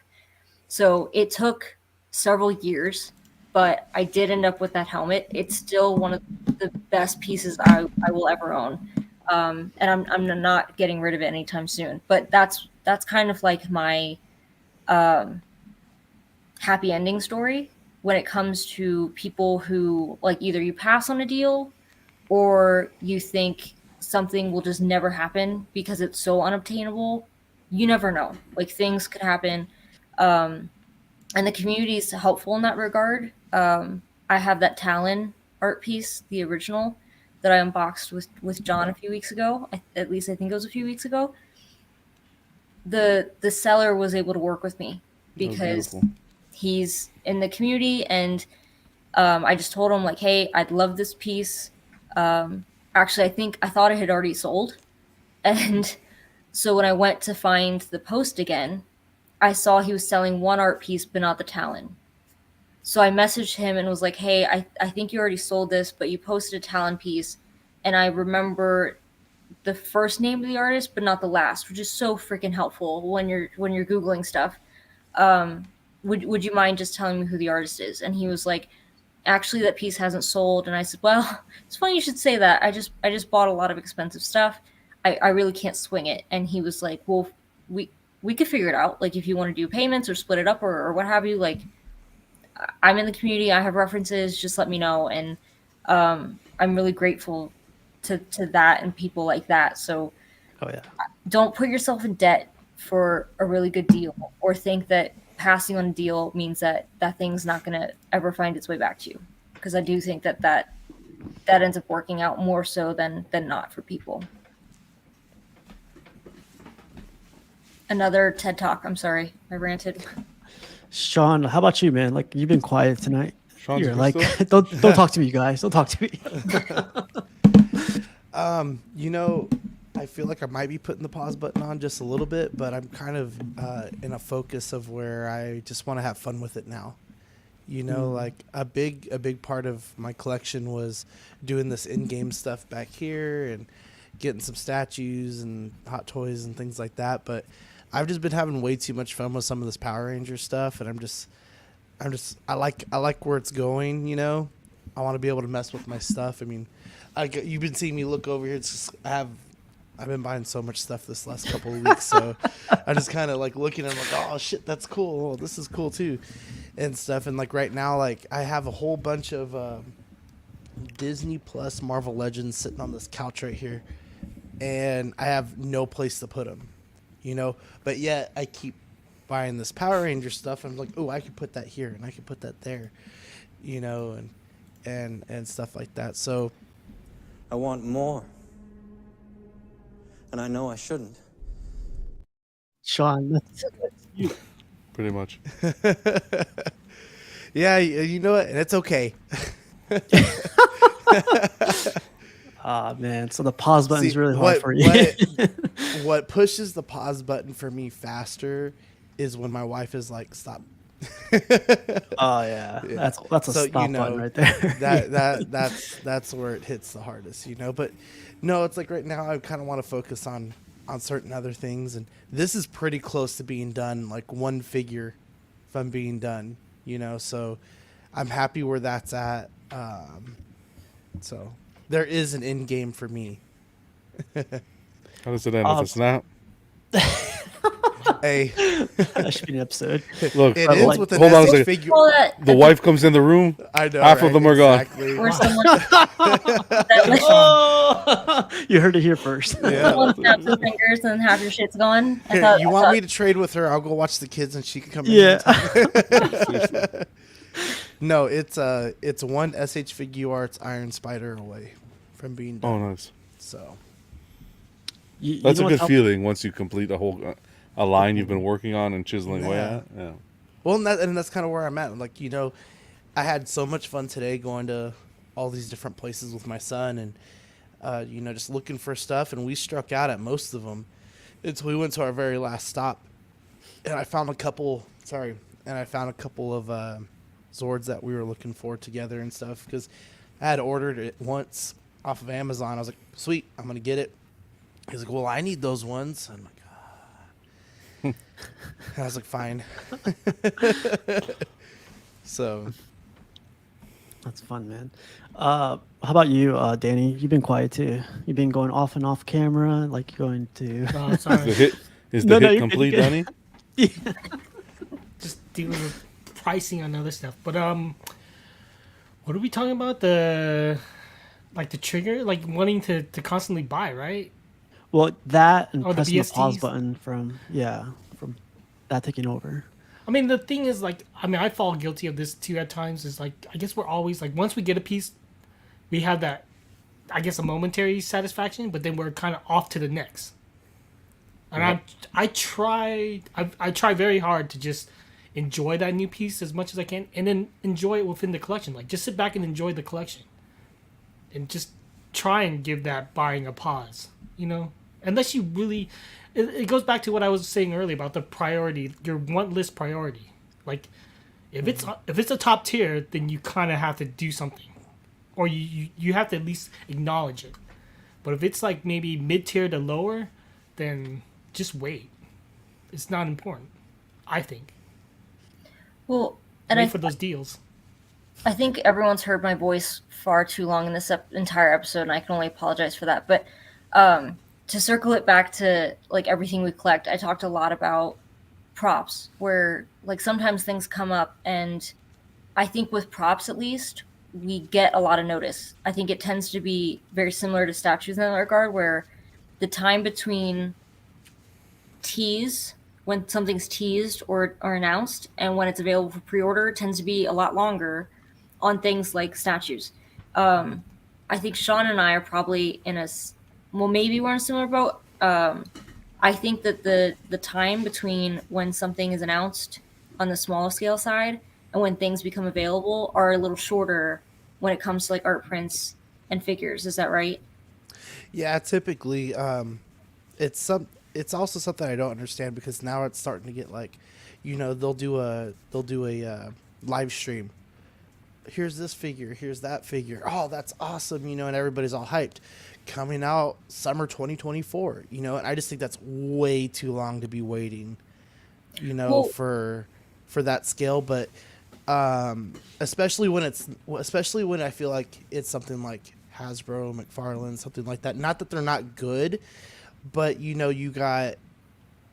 So it took several years, but I did end up with that helmet. It's still one of the best pieces I will ever own. And I'm not getting rid of it anytime soon. But that's kind of like my happy ending story when it comes to people who like either you pass on a deal or you think something will just never happen because it's so unobtainable. You never know. Like things could happen. And the community is helpful in that regard. I have that Talon art piece, the original, that I unboxed with John a few weeks ago. At least I think it was a few weeks ago. The seller was able to work with me because he's in the community, and I just told him like, hey, I'd love this piece. Actually, I thought it had already sold. And so when I went to find the post again, I saw he was selling one art piece, but not the Talon. So I messaged him and was like, hey, I think you already sold this, but you posted a Talon piece. And I remember the first name of the artist, but not the last, which is so freaking helpful when you're Googling stuff. Would you mind just telling me who the artist is? And he was like, actually, that piece hasn't sold. And I said, well, it's funny you should say that. I just bought a lot of expensive stuff. I really can't swing it. And he was like, well, we could figure it out. Like if you want to do payments or split it up or what have you, like I'm in the community, I have references, just let me know. And I'm really grateful to that and people like that. So don't put yourself in debt for a really good deal or think that passing on a deal means that thing's not going to ever find its way back to you. Because I do think that ends up working out more so than not for people. Another TED Talk. I'm sorry, I ranted. Sean, how about you, man? Like you've been quiet tonight. Sean's You're good like, still? don't talk to me, guys. Don't talk to me. I feel like I might be putting the pause button on just a little bit, but I'm kind of in a focus of where I just want to have fun with it now. Like a big part of my collection was doing this in-game stuff back here and getting some statues and hot toys and things like that. But I've just been having way too much fun with some of this Power Ranger stuff, and I like where it's going. I want to be able to mess with my stuff. I mean, you've been seeing me look over here. It's just I've been buying so much stuff this last couple of weeks, so I just kind of like looking and I'm like, oh shit, that's cool. Oh, this is cool too, and stuff. And like right now, like I have a whole bunch of Disney Plus Marvel Legends sitting on this couch right here, and I have no place to put them, But yet I keep buying this Power Ranger stuff. I'm like, oh, I could put that here and I could put that there, and stuff like that. So I want more. And I know I shouldn't. Sean, that's you. Pretty much. Yeah, you know what? And it's okay. Man. So the pause button is really hard for you. What pushes the pause button for me faster is when my wife is like, stop. Oh yeah. That's a So, stop button right there. That's where it hits the hardest, But no, it's like right now I kind of want to focus on certain other things, and this is pretty close to being done, like one figure from being done, So I'm happy where that's at. So there is an end game for me. How does it end with a snap? Hey, That should be an episode. Look, it ends with an hold on a essence second. figure. Well, The wife comes in the room. I know. Half of them are gone. exactly. or someone that like, Oh, you heard it here first. Yeah. someone snaps his fingers and half your shit's gone. Here, you want me to trade with her? I'll go watch the kids, and she can come in. Yeah. anytime. No, it's one SH Figure Arts Iron Spider away from being Oh, done. nice. So You That's a know good what's feeling once you complete a line you've been working on and chiseling away Yeah. at. Yeah. well, and that's kind of where I'm at. Like, I had so much fun today going to all these different places with my son, and just looking for stuff. And we struck out at most of them until we went to our very last stop, and I found a couple. Sorry, and I found a couple of Zords that we were looking for together and stuff because I had ordered it once off of Amazon. I was like, sweet, I'm gonna get it. He's like, well, I need those ones. I'm like, I was like, fine. So That's fun, man. How about you, Danny? You've been quiet too. You've been going off and off camera, like going to. Oh, The sorry. hit is No, the no, hit you're good, complete, you're Danny? Just dealing with pricing on other stuff. But what are we talking about? The trigger, like wanting to constantly buy, right? Well, that and Oh, the pressing the pause BSTs? button from that taking over. I mean, the thing is, like, I fall guilty of this too at times. Is like, I guess we're always like, once we get a piece, we have that, I guess, a momentary satisfaction, but then we're kind of off to the next. And I try very hard to just enjoy that new piece as much as I can, and then enjoy it within the collection. Like, just sit back and enjoy the collection, and just try and give that buying a pause. Unless you really, it goes back to what I was saying earlier about the priority, your want list priority. Like, if it's a top tier, then you kind of have to do something, or you have to at least acknowledge it. But if it's like maybe mid tier to lower, then just wait. It's not important, I think. Well, and Wait for those deals. I think everyone's heard my voice far too long in this entire episode, and I can only apologize for that. But to circle it back to like everything we collect, I talked a lot about props, where like sometimes things come up, and I think with props at least we get a lot of notice. I think it tends to be very similar to statues in that regard, where the time between tease when something's teased or announced and when it's available for pre-order tends to be a lot longer on things like statues. I think Sean and I are probably maybe we're in a similar boat. I think that the time between when something is announced on the smaller scale side and when things become available are a little shorter when it comes to like art prints and figures. Is that right? yeah, typically, it's also something I don't understand because now it's starting to get like, they'll do a live stream. Here's this figure, here's that figure. Oh, that's awesome, and everybody's all hyped. Coming out summer 2024, and I just think that's way too long to be waiting, Well- for that scale. But especially when I feel like it's something like Hasbro, McFarlane, something like that. Not that they're not good, but you got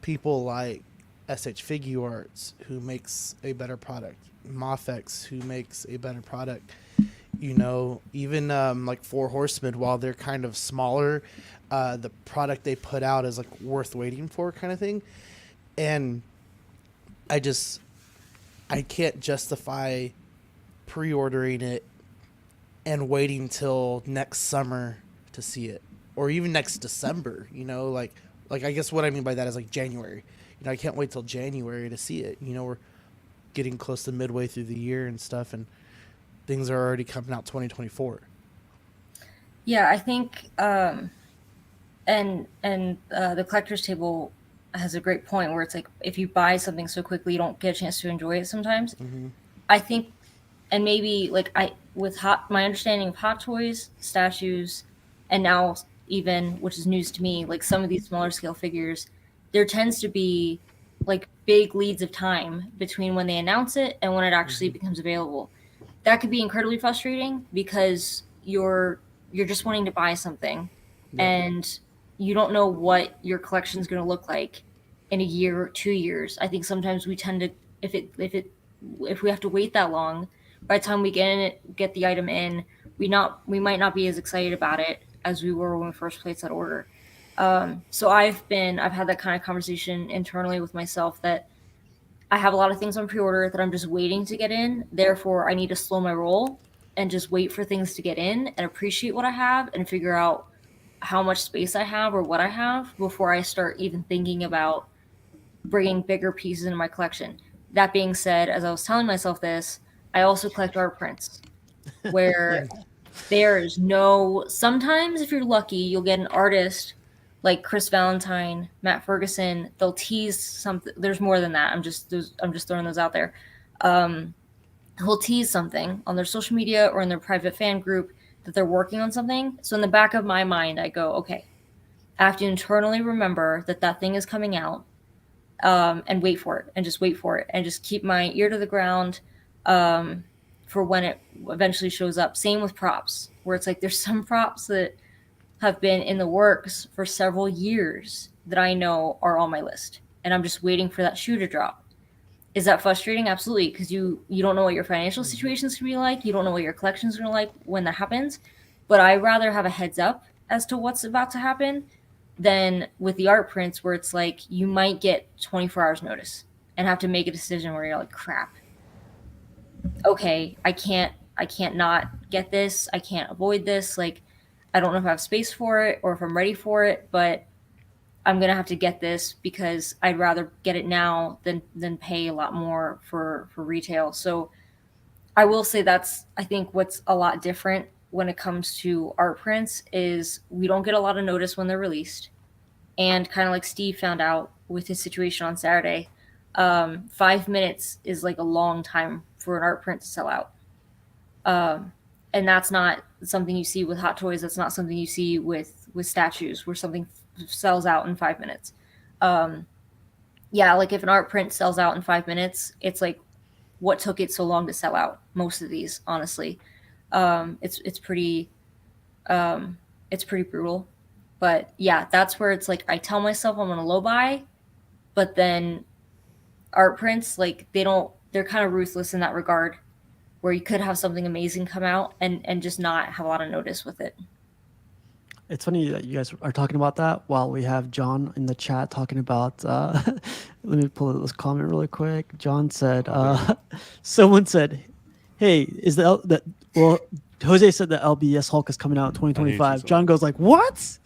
people like SH Figure Arts who makes a better product, Mofex who makes a better product. Even like Four Horsemen, while they're kind of smaller, the product they put out is like worth waiting for, kind of thing. And I can't justify pre-ordering it and waiting till next summer to see it, or even next December. Like I guess what I mean by that is like January. I can't wait till January to see it. We're getting close to midway through the year and stuff, and things are already coming out 2024. Yeah, I think, and the collector's table has a great point where it's like if you buy something so quickly, you don't get a chance to enjoy it sometimes. Mm-hmm. I think, and maybe like my understanding of Hot Toys, statues, and now even, which is news to me, like some of these smaller scale figures, there tends to be like big leads of time between when they announce it and when it actually becomes available. That could be incredibly frustrating because you're just wanting to buy something and you don't know what your collection is going to look like in a year or 2 years. I think sometimes we tend to, if we have to wait that long, by the time we get the item in, we might not be as excited about it as we were when we first placed that order. So I've had that kind of conversation internally with myself that I have a lot of things on pre-order that I'm just waiting to get in. Therefore, I need to slow my roll and just wait for things to get in and appreciate what I have and figure out how much space I have or what I have before I start even thinking about bringing bigger pieces into my collection. That being said, as I was telling myself this, I also collect art prints where there is no, sometimes if you're lucky, you'll get an artist like Chris Valentine, Matt Ferguson. They'll tease something. There's more than that. I'm just throwing those out there. He'll tease something on their social media or in their private fan group that they're working on something. So in the back of my mind, I go, okay, I have to internally remember that that thing is coming out, and wait for it, and just wait for it, and just keep my ear to the ground for when it eventually shows up. Same with props, where it's like there's some props that have been in the works for several years that I know are on my list, and I'm just waiting for that shoe to drop. Is that frustrating? Absolutely, because you don't know what your financial situation is going to be like. You don't know what your collection is going to like when that happens. But I'd rather have a heads up as to what's about to happen than with the art prints where it's like you might get 24 hours notice and have to make a decision where you're like, crap. Okay, I can't not get this. I can't avoid this. Like, I don't know if I have space for it or if I'm ready for it, but I'm going to have to get this because I'd rather get it now than pay a lot more for retail. So I will say that's, I think what's a lot different when it comes to art prints is we don't get a lot of notice when they're released. And kind of like Steve found out with his situation on Saturday, 5 minutes is like a long time for an art print to sell out. And that's not something you see with Hot Toys. That's not something you see with statues where something sells out in 5 minutes. Yeah, like if an art print sells out in 5 minutes, it's like what took it so long to sell out? Most of these, honestly. It's pretty brutal. But yeah, that's where it's like I tell myself I'm gonna low buy, but then art prints, like they're kind of ruthless in that regard, where you could have something amazing come out and just not have a lot of notice with it. It's funny that you guys are talking about that while we have John in the chat talking about. Let me pull this comment really quick. John said, someone said, "Hey, is well?" Jose said the LBS Hulk is coming out in 2025. John goes like, "What?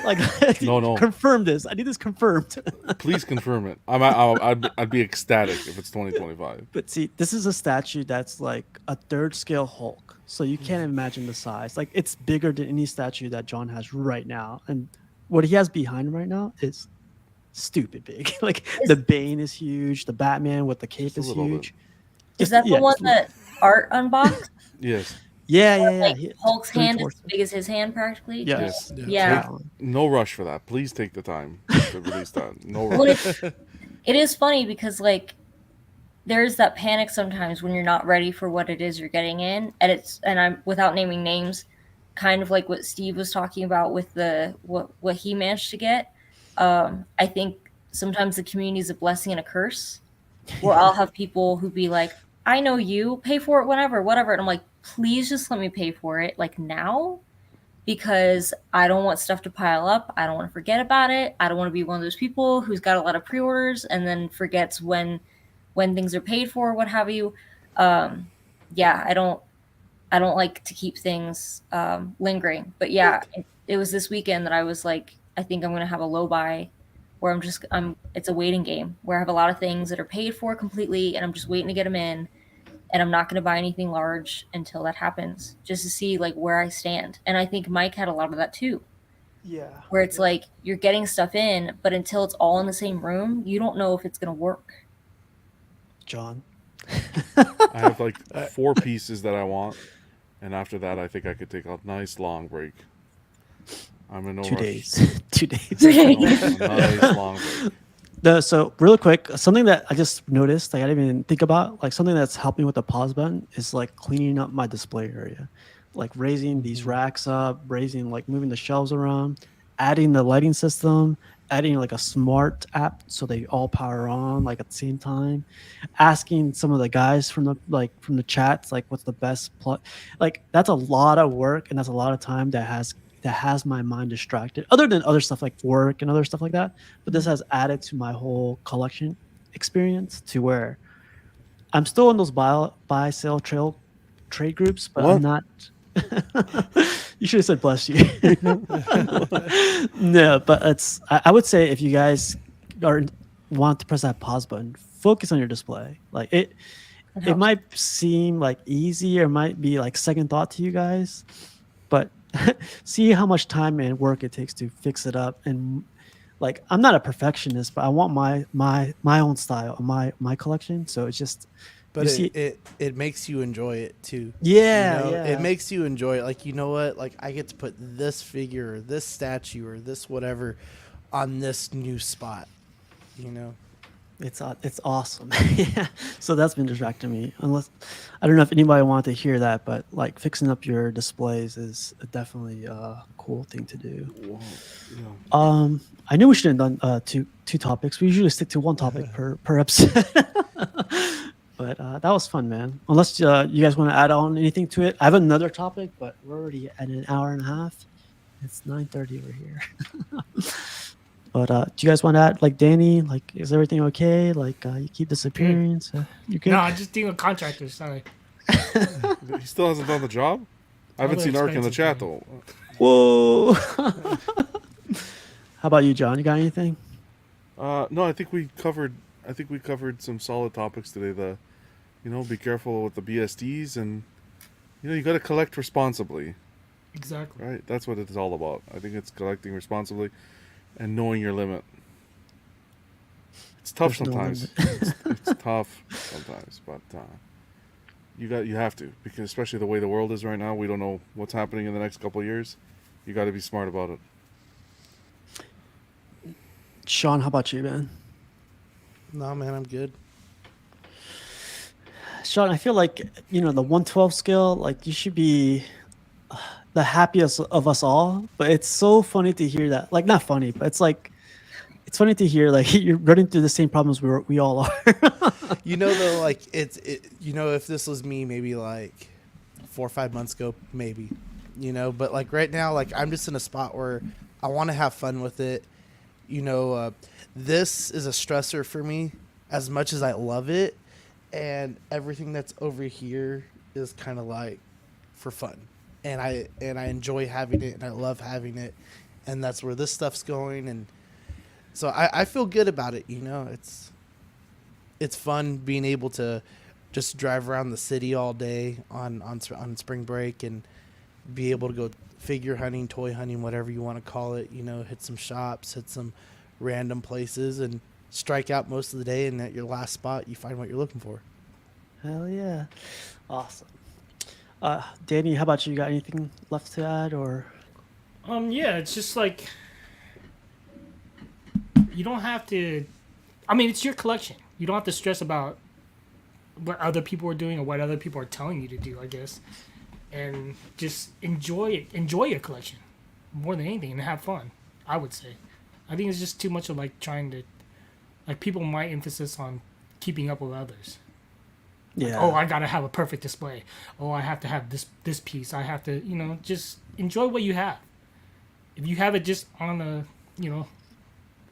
Like, No. confirm this. I need this confirmed." Please confirm it. I'd be ecstatic if it's 2025. But see, this is a statue that's like a third scale Hulk. So you can't imagine the size. Like, it's bigger than any statue that John has right now. And what he has behind him right now is stupid big. Like, the Bane is huge. The Batman with the cape is huge. Is that the one that Art unboxed? Yes. Yeah. Like Hulk's hand is as big as his hand, practically. Yes. Yeah. No rush for that. Please take the time to release that. No rush. Well, it is funny because like there's that panic sometimes when you're not ready for what it is you're getting in, and I'm without naming names, kind of like what Steve was talking about with the what he managed to get. I think sometimes the community is a blessing and a curse. Where I'll have people who be like, "I know you, pay for it whenever, whatever," and I'm like, please just let me pay for it like now, because I don't want stuff to pile up. I don't want to forget about it. I don't want to be one of those people who's got a lot of pre-orders and then forgets when things are paid for, what have you. Yeah, I don't like to keep things lingering. But yeah, it was this weekend that I was like, I think I'm gonna have a low buy where it's a waiting game where I have a lot of things that are paid for completely and I'm just waiting to get them in. And I'm not going to buy anything large until that happens, just to see like where I stand. And I think Mike had a lot of that too. Yeah. Where it's like you're getting stuff in, but until it's all in the same room, you don't know if it's going to work. John. I have like 4 pieces that I want, and after that, I think I could take a nice long break. I'm in no 2 rush. days. 2 days. A nice long break. No, so really quick, something that I just noticed, like I didn't even think about, like something that's helped me with the pause button is like cleaning up my display area, like raising these racks up, moving the shelves around, adding the lighting system, adding like a smart app so they all power on like at the same time, asking some of the guys from the chats like what's the best plug. Like that's a lot of work and that's a lot of time that has my mind distracted, other than other stuff like work and other stuff like that. But this has added to my whole collection, experience to where I'm still in those buy sell trail trade groups, but What? I'm not. You should have said bless you. No, but I would say if you guys want to press that pause button, focus on your display. Like it helps. might seem like easy or might be like second thought to you guys, but see how much time and work it takes to fix it up. And like I'm not a perfectionist, but I want my own style, my collection. So it's just But you see, it makes you enjoy it too. yeah, You know, yeah. it makes you enjoy it. Like, you know what? Like, I get to put this figure or this statue or this whatever on this new spot. You know? It's awesome. Yeah. So that's been distracting me. Unless I don't know if anybody wanted to hear that, but like fixing up your displays is definitely a cool thing to do. Whoa, yeah. I knew we should have done two topics. We usually stick to one topic per episode. But that was fun, man. Unless you guys want to add on anything to it. I have another topic, but we're already at an hour and a half. It's 9:30 over here. But do you guys want to add, like, Danny, like, is everything okay? Like, you keep disappearing, so you good? No, I'm just dealing with contractors. Sorry. He still hasn't done the job. I haven't Other seen Ark in the expenses, chat man. though. Whoa. How about you, John? You got anything? No, I think we covered. I think we covered some solid topics today. Be careful with the BSDs, and you got to collect responsibly, Exactly. right? That's what it's all about. I think it's collecting responsibly, and knowing your limit. It's tough There's no sometimes. It's tough sometimes, but you have to, because especially the way the world is right now, we don't know what's happening in the next couple of years. You got to be smart about it. Sean, how about you, man? No, man, I'm good. Sean, I feel like, the 112 scale, like, you should be the happiest of us all, but it's so funny to hear that. Like, not funny, but it's funny to hear, like, you're running through the same problems we all are. Though, like, if this was me maybe like 4 or 5 months ago, maybe, but like right now, like, I'm just in a spot where I want to have fun with it. This is a stressor for me as much as I love it, and everything that's over here is kind of like for fun, and I enjoy having it, and I love having it, and that's where this stuff's going, and so I feel good about it. It's fun being able to just drive around the city all day on spring break and be able to go figure hunting, toy hunting, whatever you want to call it, hit some shops, hit some random places, and strike out most of the day, and at your last spot you find what you're looking for. Hell yeah. Awesome. Danny, how about you? You got anything left to add, or? Yeah, it's just like you don't have to. I mean, it's your collection. You don't have to stress about what other people are doing or what other people are telling you to do, I guess. And just enjoy it. Enjoy your collection more than anything, and have fun, I would say. I think it's just too much of like trying to, like, people might emphasis on keeping up with others. Yeah. Like, I gotta have a perfect display. I have to have this piece. I have to, just enjoy what you have. If you have it just on a,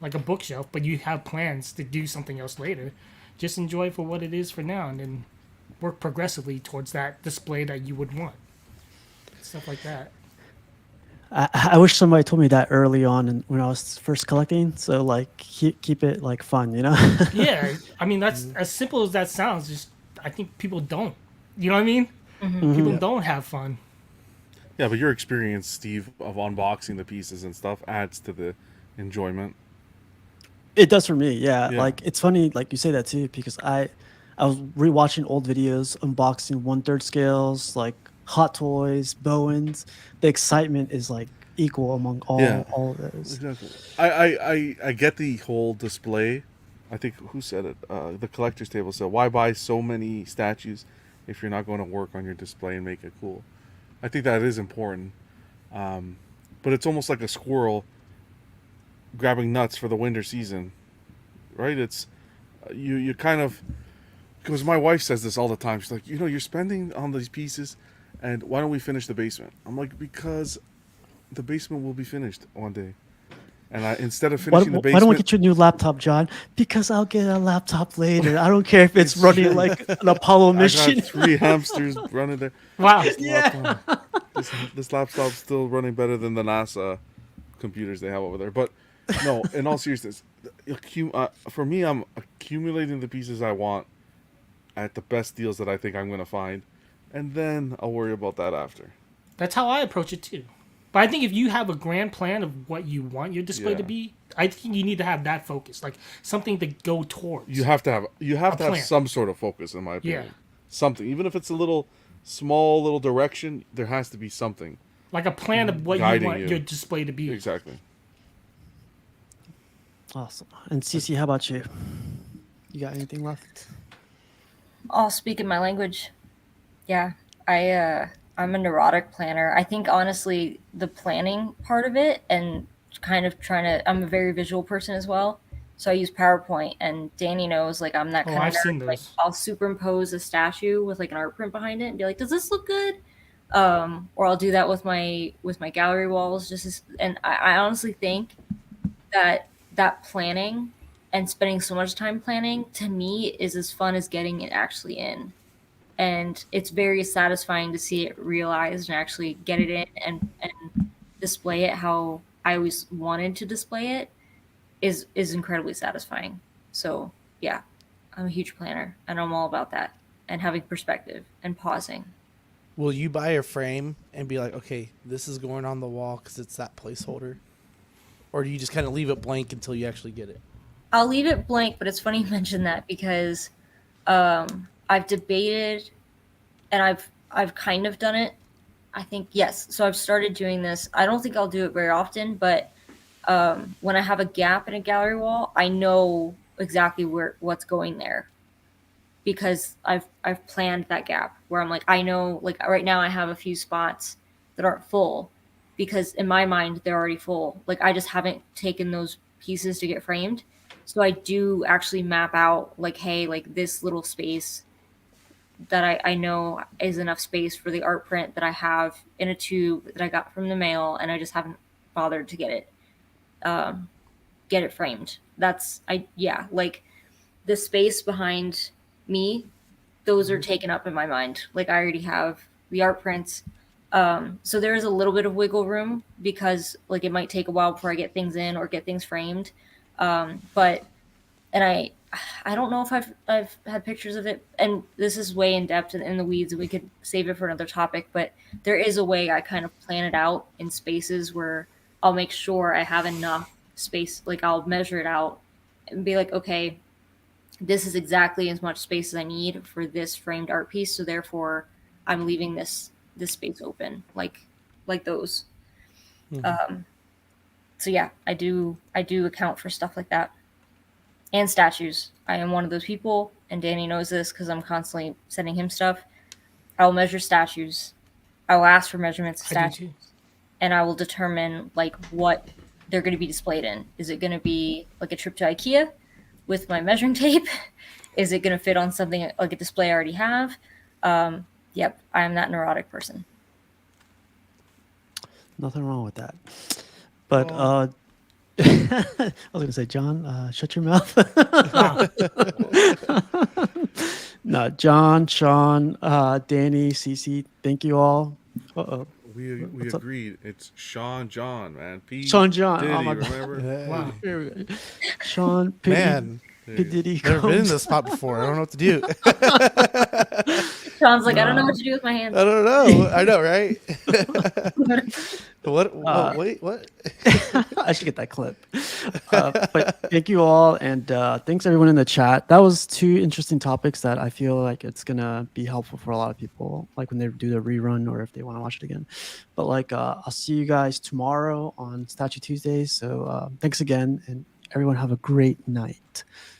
like a bookshelf, but you have plans to do something else later, just enjoy it for what it is for now, and then work progressively towards that display that you would want. Stuff like that. I wish somebody told me that early on when I was first collecting. So, like, keep it, like, fun, Yeah, I mean, that's as simple as that sounds. Just, I think people don't. You know what I mean? Mm-hmm. People don't have fun. Yeah, but your experience, Steve, of unboxing the pieces and stuff adds to the enjoyment. It does for me, yeah. Yeah. Like, it's funny, like, you say that too, because I was rewatching old videos, unboxing 1/3 scales, like Hot Toys, Bowens. The excitement is like equal among all of those. Exactly. I get the whole display. I think, who said it? The collector's table said, "Why buy so many statues if you're not going to work on your display and make it cool?" I think that is important. But it's almost like a squirrel grabbing nuts for the winter season, right? It's you kind of, because my wife says this all the time. She's like, you're spending on these pieces, and why don't we finish the basement? I'm like, because the basement will be finished one day, and instead of Why, finishing the why don't we basement, get you a new laptop, John? Because I'll get a laptop later. I don't care if it's running like an Apollo I mission. got 3 hamsters running there. Wow. Yeah. This laptop's still running better than the NASA computers they have over there. But no, in all seriousness, for me, I'm accumulating the pieces I want at the best deals that I think I'm going to find, and then I'll worry about that after. That's how I approach it too. But I think if you have a grand plan of what you want your display Yeah. to be, I think you need to have that focus, like something to go towards. You have to have plan. some sort of focus, in my opinion. Yeah. Something, even if it's a small little direction, there has to be something. Like a plan of what you Guiding want you. your display to be. Exactly. Awesome. And Cece, how about you? You got anything left? I'll speak in my language. Yeah, I'm a neurotic planner. I think honestly, the planning part of it and kind of trying to. I'm a very visual person as well, so I use PowerPoint. And Danny knows like I'm that Oh, kind I've of seen nerd. Like those. I'll superimpose a statue with like an art print behind it and be like, "Does this look good?" Or I'll do that with my gallery walls. And I honestly think that planning and spending so much time planning to me is as fun as getting it actually in, and it's very satisfying to see it realized and actually get it in and display it how I always wanted to display it is incredibly satisfying. So yeah, I'm a huge planner and I'm all about that and having perspective and pausing. Will you buy a frame and be like, okay, this is going on the wall because it's that placeholder? Or do you just kind of leave it blank until you actually get it? I'll leave it blank, but it's funny you mention that because I've debated and I've kind of done it. I think yes. So I've started doing this. I don't think I'll do it very often, but when I have a gap in a gallery wall, I know exactly what's going there because I've planned that gap where I'm like I know like right now I have a few spots that aren't full because in my mind they're already full. Like I just haven't taken those pieces to get framed. So I do actually map out like, hey, like this little space that I know is enough space for the art print that I have in a tube that I got from the mail and I just haven't bothered to get it framed. Like the space behind me, those are taken up in my mind. Like I already have the art prints. So there is a little bit of wiggle room because like it might take a while before I get things in or get things framed. But I don't know if I've had pictures of it, and this is way in depth and in the weeds, and we could save it for another topic. But there is a way I kind of plan it out in spaces where I'll make sure I have enough space. Like I'll measure it out and be like, okay, this is exactly as much space as I need for this framed art piece. So therefore, I'm leaving this space open, like those. So yeah, I do account for stuff like that. And statues. I am one of those people, and Danny knows this because I'm constantly sending him stuff. I will measure statues. I will ask for measurements of I do statues, too. and I will determine like what they're going to be displayed in. Is it going to be like a trip to IKEA with my measuring tape? Is it going to fit on something like a display I already have? Yep, I am that neurotic person. Nothing wrong with that. But I was gonna say, John, shut your mouth. No, John, Sean, Danny, Cece, thank you all. Uh-oh. We What's up? agreed. It's Sean John, man. P. Sean John. Diddy, Oh my remember? God. Wow. Here we go. Sean, P. Man, P. Diddy. never been in Combs. this spot before. I don't know what to do. Sean's like, I don't know what to do with my hands. I don't know. I know, right? Wait, what? I should get that clip. But thank you all, and thanks everyone in the chat. That was 2 interesting topics that I feel like it's gonna be helpful for a lot of people, like when they do the rerun or if they want to watch it again. But like, I'll see you guys tomorrow on Statue Tuesdays. So thanks again, and everyone have a great night.